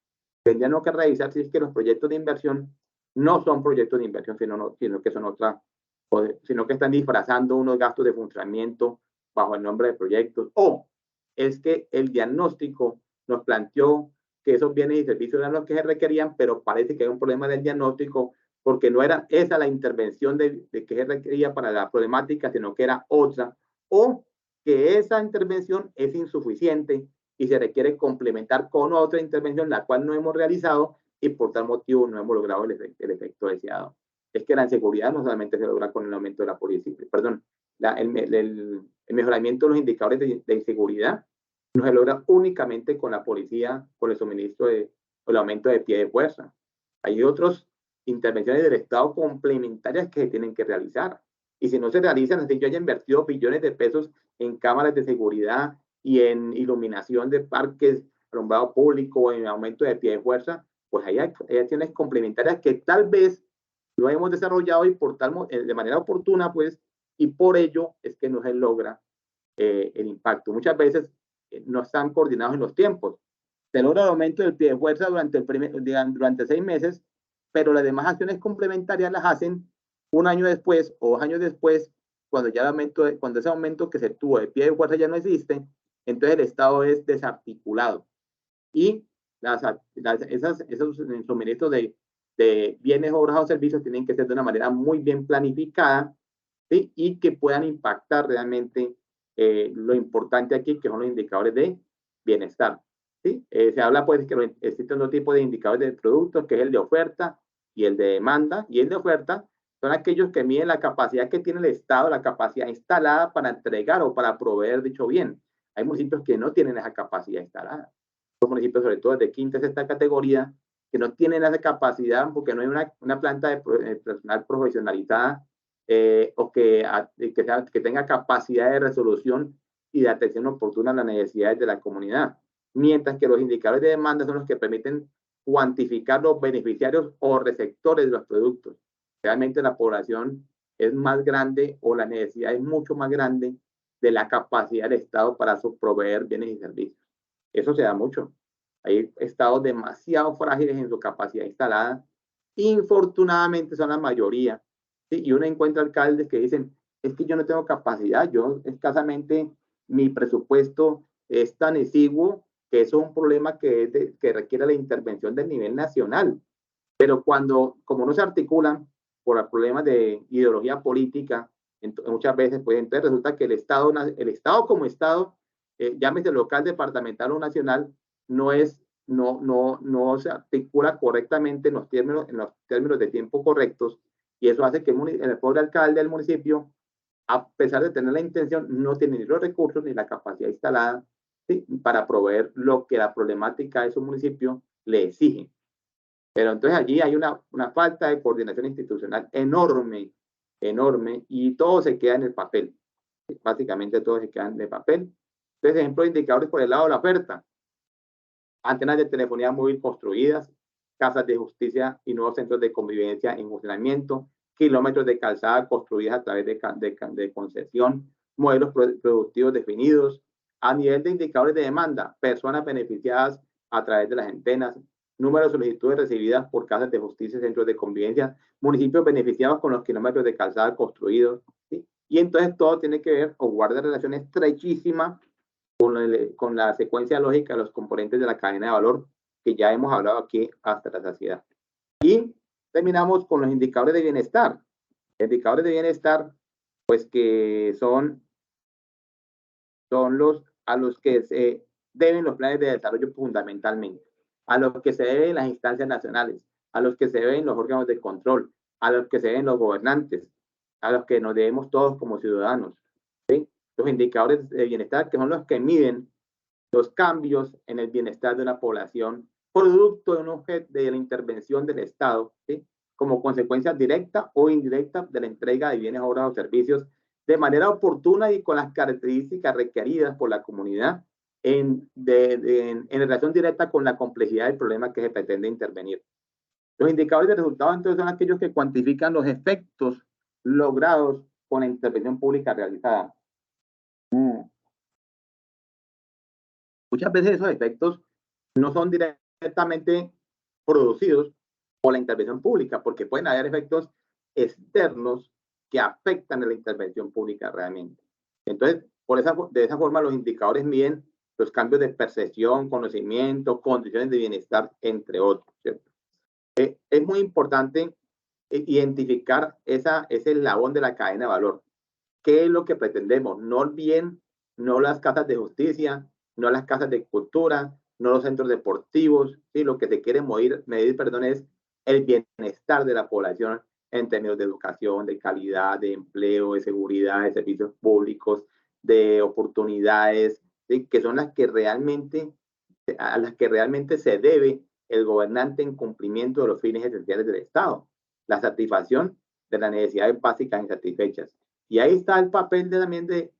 Speaker 1: Tendrían que revisar si es que los proyectos de inversión no son proyectos de inversión, sino que son otra, sino que están disfrazando unos gastos de funcionamiento bajo el nombre de proyectos, o es que el diagnóstico nos planteó que esos bienes y servicios eran los que se requerían, pero parece que hay un problema del diagnóstico, porque no era esa la intervención de que se requería para la problemática, sino que era otra, o que esa intervención es insuficiente y se requiere complementar con otra intervención, la cual no hemos realizado, y por tal motivo no hemos logrado el efecto deseado. Es que la inseguridad no solamente se logra con el aumento de la policía, perdón, el mejoramiento de los indicadores de inseguridad no se logra únicamente con la policía, con el suministro o el aumento de pie de fuerza. Hay otras intervenciones del Estado complementarias que se tienen que realizar. Y si no se realizan, es decir, yo haya invertido billones de pesos en cámaras de seguridad y en iluminación de parques, alumbrado público, en aumento de pie de fuerza, pues hay acciones complementarias que tal vez no hemos desarrollado y por tal, de manera oportuna, pues, y por ello es que no se logra el impacto. Muchas veces no están coordinados en los tiempos. Se logra el aumento del pie de fuerza durante 6 meses, pero las demás acciones complementarias las hacen un año después o 2 años después, cuando ya cuando ese aumento que se tuvo de pie de fuerza ya no existe. Entonces el Estado es desarticulado y esos suministros de bienes, obras o servicios tienen que ser de una manera muy bien planificada, ¿sí?, y que puedan impactar realmente lo importante aquí, que son los indicadores de bienestar, ¿sí? Se habla pues que existen dos tipos de indicadores de productos, que es el de oferta y el de demanda. Y el de oferta son aquellos que miden la capacidad que tiene el Estado, la capacidad instalada para entregar o para proveer dicho bien. Hay municipios que no tienen esa capacidad instalada. Los municipios, sobre todo de quinta y sexta categoría, que no tienen esa capacidad porque no hay una planta de personal profesionalizada o que tenga capacidad de resolución y de atención oportuna a las necesidades de la comunidad. Mientras que los indicadores de demanda son los que permiten cuantificar los beneficiarios o receptores de los productos. Realmente la población es más grande o la necesidad es mucho más grande de la capacidad del Estado para proveer bienes y servicios. Eso se da mucho. Hay estados demasiado frágiles en su capacidad instalada. Infortunadamente son la mayoría. ¿Sí? Y uno encuentra alcaldes que dicen, es que yo no tengo capacidad, yo escasamente mi presupuesto es tan exiguo que eso es un problema que requiere la intervención del nivel nacional. Pero cuando, como no se articulan por problemas de ideología política, muchas veces, pues entonces resulta que el Estado como Estado, llámese local, departamental o nacional, no se articula correctamente en los términos de tiempo correctos, y eso hace que el pobre alcalde del municipio, a pesar de tener la intención, no tiene ni los recursos ni la capacidad instalada, ¿sí?, para proveer lo que la problemática de su municipio le exige. Pero entonces allí hay una falta de coordinación institucional enorme, enorme, y todo se queda en el papel. Básicamente todo se queda en el papel. Entonces, ejemplo de indicadores por el lado de la oferta. Antenas de telefonía móvil construidas, casas de justicia y nuevos centros de convivencia en funcionamiento, kilómetros de calzada construidas a través de concesión, modelos productivos definidos. A nivel de indicadores de demanda, personas beneficiadas a través de las antenas, número de solicitudes recibidas por casas de justicia y centros de convivencia, municipios beneficiados con los kilómetros de calzada construidos, ¿sí? Y entonces todo tiene que ver o guarda relación estrechísima con la secuencia lógica de los componentes de la cadena de valor que ya hemos hablado aquí hasta la saciedad. Y terminamos con los indicadores de bienestar. Indicadores de bienestar, pues que son los a los que se deben los planes de desarrollo fundamentalmente, a los que se deben las instancias nacionales, a los que se deben los órganos de control, a los que se deben los gobernantes, a los que nos debemos todos como ciudadanos. ¿Sí? Los indicadores de bienestar, que son los que miden los cambios en el bienestar de una población producto de un objeto de la intervención del Estado, ¿sí?, como consecuencia directa o indirecta de la entrega de bienes, obras o servicios de manera oportuna y con las características requeridas por la comunidad en relación directa con la complejidad del problema que se pretende intervenir. Los indicadores de resultados entonces son aquellos que cuantifican los efectos logrados con la intervención pública realizada. Muchas veces esos efectos no son directamente producidos por la intervención pública, porque pueden haber efectos externos que afectan a la intervención pública realmente. Entonces, de esa forma, los indicadores miden los cambios de percepción, conocimiento, condiciones de bienestar, entre otros, ¿cierto? Es muy importante identificar ese eslabón de la cadena de valor. ¿Qué es lo que pretendemos? No el bien, no las casas de justicia, no las casas de cultura, no los centros deportivos, ¿sí? Lo que se quiere medir, es el bienestar de la población en términos de educación, de calidad, de empleo, de seguridad, de servicios públicos, de oportunidades, ¿sí?, que son a las que realmente se debe el gobernante en cumplimiento de los fines esenciales del Estado, la satisfacción de las necesidades básicas insatisfechas. Y ahí está el papel también del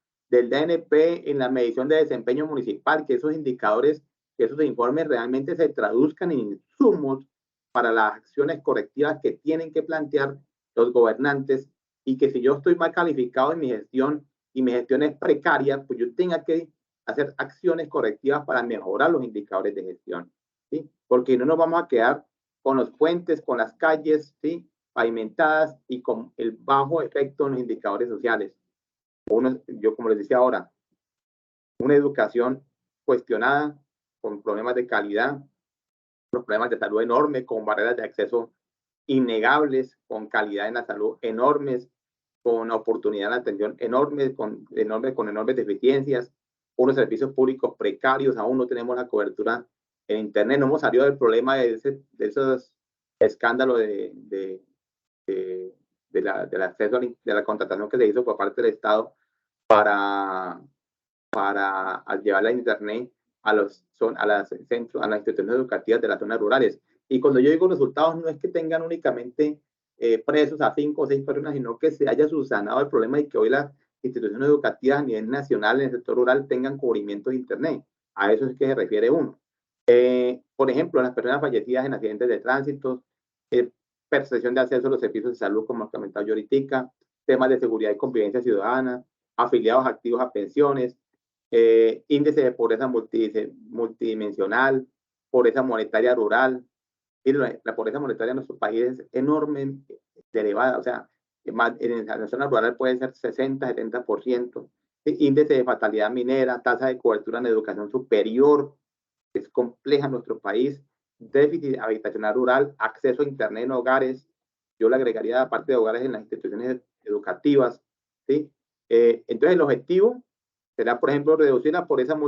Speaker 1: DNP en la medición de desempeño municipal, que esos indicadores, que esos informes realmente se traduzcan en insumos para las acciones correctivas que tienen que plantear los gobernantes, y que si yo estoy mal calificado en mi gestión y mi gestión es precaria, pues yo tenga que hacer acciones correctivas para mejorar los indicadores de gestión, ¿sí? Porque no nos vamos a quedar con los puentes, con las calles, ¿sí?, pavimentadas y con el bajo efecto en los indicadores sociales. Yo, como les decía ahora, una educación cuestionada, con problemas de calidad, los problemas de salud enormes, con barreras de acceso innegables, con calidad en la salud enormes, con oportunidad en la atención enormes, con enormes deficiencias, unos servicios públicos precarios, aún no tenemos la cobertura en Internet, no hemos salido del problema de esos escándalos del acceso de la contratación que se hizo por parte del Estado para llevar la Internet a las instituciones educativas de las zonas rurales. Y cuando yo digo resultados, no es que tengan únicamente presos a 5 o 6 personas, sino que se haya subsanado el problema y que hoy las instituciones educativas a nivel nacional en el sector rural tengan cubrimiento de Internet. A eso es que se refiere uno. Por ejemplo, las personas fallecidas en accidentes de tránsito, percepción de acceso a los servicios de salud, como lo que comentaba yo ahorita, temas de seguridad y convivencia ciudadana, afiliados activos a pensiones, índice de pobreza multidimensional, pobreza monetaria rural. Y la pobreza monetaria en nuestro país es enormemente elevada, o sea, en la zona rural puede ser 60-70%. Índice de fatalidad minera, tasa de cobertura en educación superior, es compleja en nuestro país, déficit habitacional rural, acceso a internet en hogares, yo le agregaría la parte de hogares en las instituciones educativas, ¿sí? Entonces el objetivo será, por ejemplo, reducir la pobreza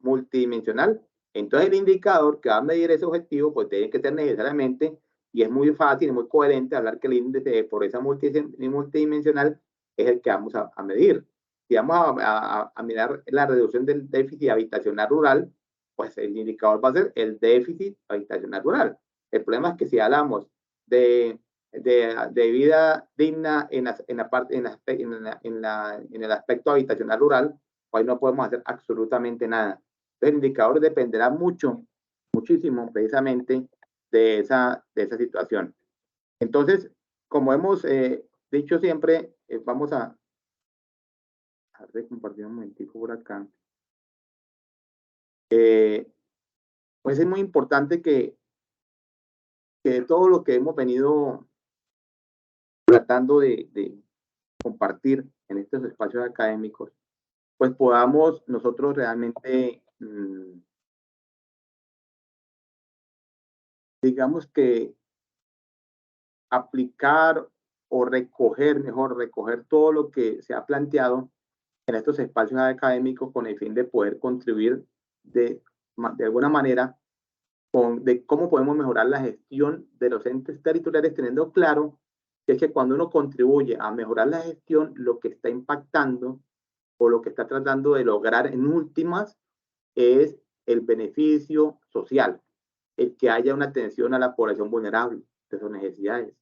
Speaker 1: multidimensional. Entonces el indicador que va a medir ese objetivo, pues tiene que ser necesariamente, y es muy fácil y muy coherente hablar que el índice de pobreza multidimensional es el que vamos a medir. Si vamos a mirar la reducción del déficit habitacional rural, pues el indicador va a ser el déficit habitacional rural. El problema es que si hablamos de vida digna en el aspecto habitacional rural, pues no podemos hacer absolutamente nada. Entonces, el indicador dependerá muchísimo precisamente de esa situación. Entonces, como hemos dicho siempre, vamos a compartir un momentico por acá. Pues es muy importante que todo lo que hemos venido tratando de compartir en estos espacios académicos, pues podamos nosotros realmente, digamos que aplicar o recoger todo lo que se ha planteado en estos espacios académicos con el fin de poder contribuir de alguna manera de cómo podemos mejorar la gestión de los entes territoriales, teniendo claro que es que cuando uno contribuye a mejorar la gestión, lo que está impactando o lo que está tratando de lograr en últimas es el beneficio social, el que haya una atención a la población vulnerable de sus necesidades,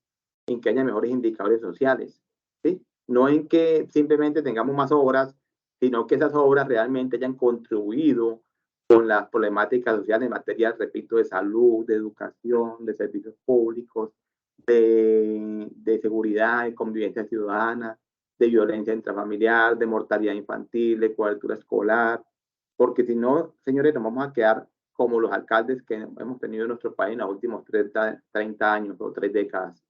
Speaker 1: en que haya mejores indicadores sociales, ¿sí? No en que simplemente tengamos más obras, sino que esas obras realmente hayan contribuido con las problemáticas sociales en materia, repito, de salud, de educación, de servicios públicos, de seguridad, de convivencia ciudadana, de violencia intrafamiliar, de mortalidad infantil, de cobertura escolar, porque si no, señores, nos vamos a quedar como los alcaldes que hemos tenido en nuestro país en los últimos 30 años o 3 décadas.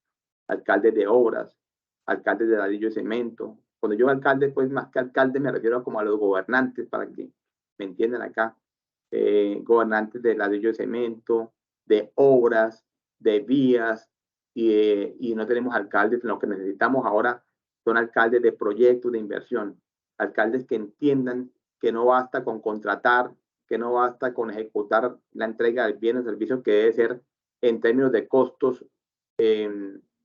Speaker 1: Alcaldes de obras, alcaldes de ladrillo y cemento. Cuando yo alcalde, pues más que alcalde me refiero como a los gobernantes, para que me entiendan acá. Gobernantes de ladrillo y cemento, de obras, de vías, y no tenemos alcaldes. Lo que necesitamos ahora son alcaldes de proyectos, de inversión, alcaldes que entiendan que no basta con contratar, que no basta con ejecutar la entrega del bien o servicio, que debe ser en términos de costos,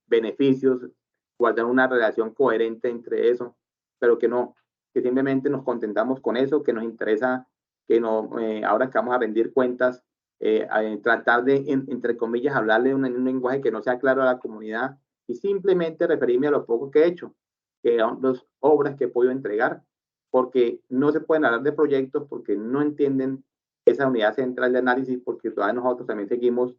Speaker 1: beneficios, guardar una relación coherente entre eso, pero que no, que simplemente nos contentamos con eso, que nos interesa, que no, ahora que vamos a rendir cuentas, tratar de, entre comillas, hablarle en un lenguaje que no sea claro a la comunidad y simplemente referirme a lo poco que he hecho, que son las obras que he podido entregar, porque no se pueden hablar de proyectos porque no entienden esa unidad central de análisis, porque todavía nosotros también seguimos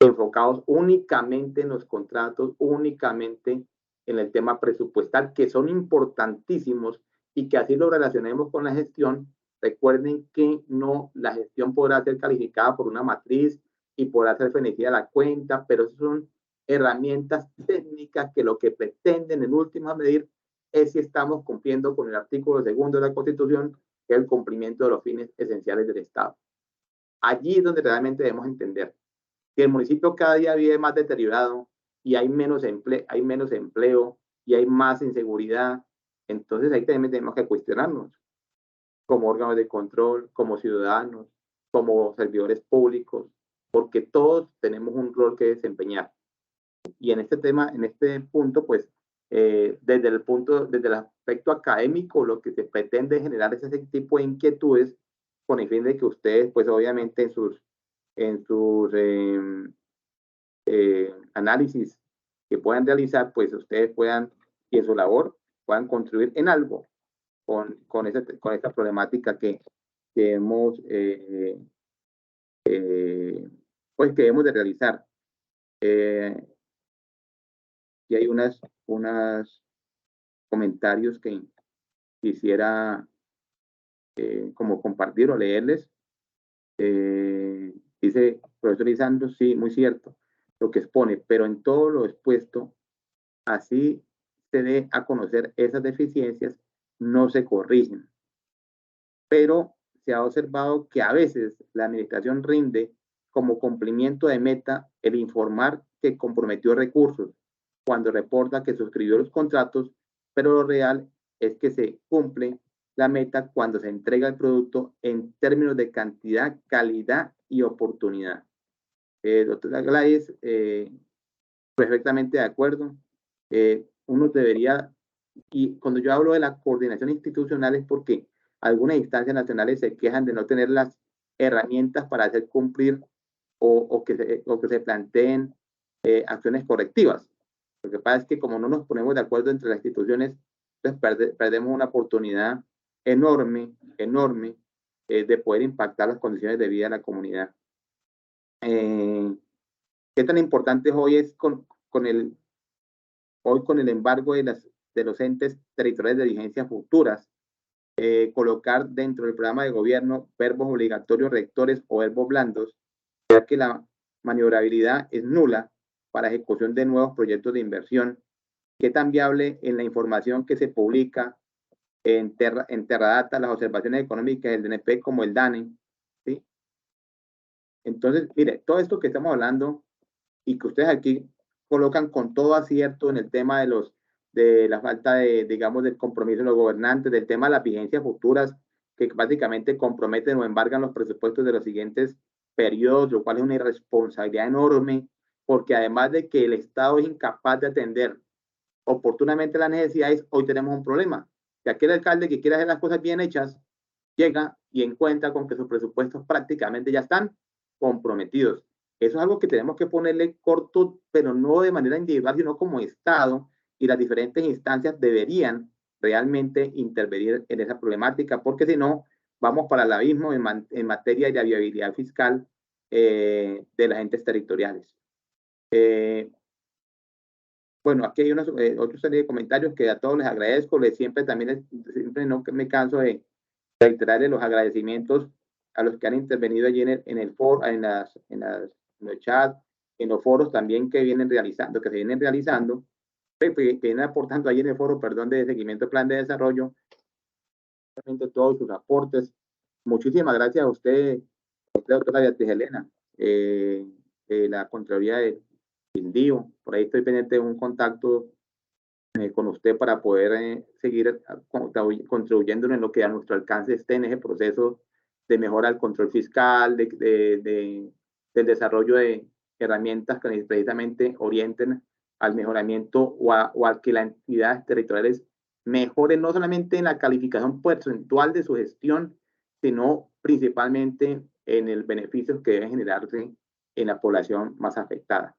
Speaker 1: enfocados únicamente en los contratos, únicamente en el tema presupuestal, que son importantísimos y que así lo relacionemos con la gestión. Recuerden que no, la gestión podrá ser calificada por una matriz y podrá ser beneficiada la cuenta, pero son herramientas técnicas que lo que pretenden en última medir es si estamos cumpliendo con el artículo 2 de la Constitución, que es el cumplimiento de los fines esenciales del Estado. Allí es donde realmente debemos entender que el municipio cada día vive más deteriorado y hay menos empleo y hay más inseguridad. Entonces ahí también tenemos que cuestionarnos como órganos de control, como ciudadanos, como servidores públicos, porque todos tenemos un rol que desempeñar. Y en este tema, en este punto, pues, desde el aspecto académico, lo que se pretende generar es ese tipo de inquietudes con el fin de que ustedes, pues, obviamente en sus análisis que puedan realizar, pues ustedes puedan, y en su labor, puedan contribuir en algo con esta problemática que hemos, pues que hemos de realizar. aquí hay unos comentarios que quisiera como compartir o leerles. Dice profesor Lisandro, sí, muy cierto lo que expone, pero en todo lo expuesto, así se dé a conocer esas deficiencias, no se corrigen. Pero se ha observado que a veces la administración rinde como cumplimiento de meta el informar que comprometió recursos cuando reporta que suscribió los contratos, pero lo real es que se cumple la meta cuando se entrega el producto en términos de cantidad, calidad y oportunidad. Doctora Gladys, perfectamente de acuerdo. Uno debería, y cuando yo hablo de la coordinación institucional es porque algunas instancias nacionales se quejan de no tener las herramientas para hacer cumplir o que se planteen acciones correctivas. Lo que pasa es que como no nos ponemos de acuerdo entre las instituciones, pues perdemos una oportunidad enorme, enorme, de poder impactar las condiciones de vida de la comunidad. ¿Qué tan importante hoy es con el embargo de los entes territoriales de vigencia futuras? Colocar dentro del programa de gobierno verbos obligatorios rectores o verbos blandos, ya que la maniobrabilidad es nula para ejecución de nuevos proyectos de inversión. ¿Qué tan viable en la información que se publica en Terradata, las observaciones económicas del DNP como el DANE? ¿Sí? Entonces, mire, todo esto que estamos hablando y que ustedes aquí colocan con todo acierto en el tema de la falta de, digamos, del compromiso de los gobernantes, del tema de las vigencias futuras, que básicamente comprometen o embargan los presupuestos de los siguientes periodos, lo cual es una irresponsabilidad enorme, porque además de que el Estado es incapaz de atender oportunamente las necesidades, hoy tenemos un problema. Que aquel alcalde que quiere hacer las cosas bien hechas, llega y encuentra con que sus presupuestos prácticamente ya están comprometidos. Eso es algo que tenemos que ponerle corto, pero no de manera individual, sino como Estado, y las diferentes instancias deberían realmente intervenir en esa problemática, porque si no, vamos para el abismo en materia de la viabilidad fiscal de las entes territoriales. Bueno, aquí hay otra serie de comentarios que a todos les agradezco, siempre no me canso de reiterarles los agradecimientos a los que han intervenido allí en el foro, en los chats, en los foros también que vienen realizando, que se vienen realizando, que vienen aportando allí en el foro, perdón, de seguimiento del plan de desarrollo, todos sus aportes. Muchísimas gracias a usted, doctora Beatriz Elena, la Contraloría de Quindío. Por ahí estoy pendiente de un contacto con usted para poder seguir contribuyendo en lo que a nuestro alcance esté en ese proceso de mejora del control fiscal, del desarrollo de herramientas que precisamente orienten al mejoramiento o a que las entidades territoriales mejoren no solamente en la calificación porcentual de su gestión, sino principalmente en el beneficio que debe generarse en la población más afectada.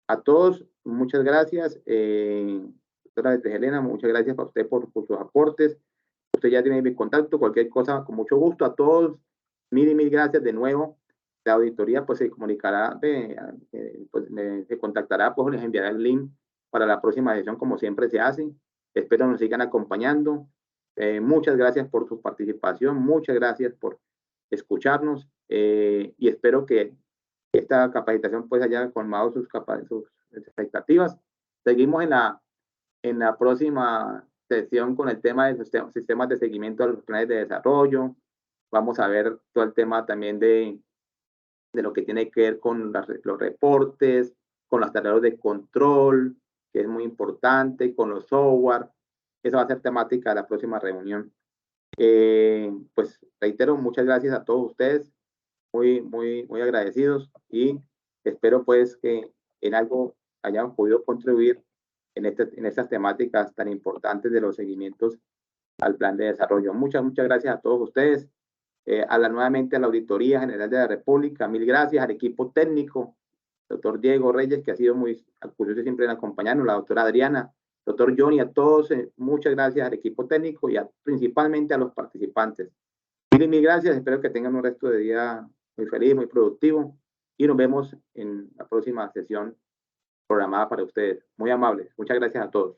Speaker 1: A todos, muchas gracias. Doctora Helena, muchas gracias a usted por sus aportes. Usted ya tiene mi contacto, cualquier cosa, con mucho gusto. A todos, mil gracias de nuevo. La auditoría pues se comunicará, se contactará, pues les enviará el link para la próxima sesión como siempre se hace. Espero nos sigan acompañando. Muchas gracias por su participación, muchas gracias por escucharnos y espero que esta capacitación pues haya colmado sus expectativas. Seguimos en la próxima sesión con el tema de sistemas de seguimiento a los planes de desarrollo. Vamos a ver todo el tema también de lo que tiene que ver con los reportes, con las tareas de control, que es muy importante, con los software. Esa va a ser temática de la próxima reunión. Pues reitero, muchas gracias a todos ustedes, muy agradecidos y espero pues que en algo hayamos podido contribuir en estas temáticas tan importantes de los seguimientos al plan de desarrollo. Muchas gracias a todos ustedes. Nuevamente a la Auditoría General de la República, mil gracias al equipo técnico, doctor Diego Reyes, que ha sido muy curioso siempre en acompañarnos, la doctora Adriana, doctor Johnny, a todos, muchas gracias al equipo técnico y principalmente a los participantes. Mil gracias, espero que tengan un resto de día muy feliz, muy productivo y nos vemos en la próxima sesión programada para ustedes. Muy amables. Muchas gracias a todos.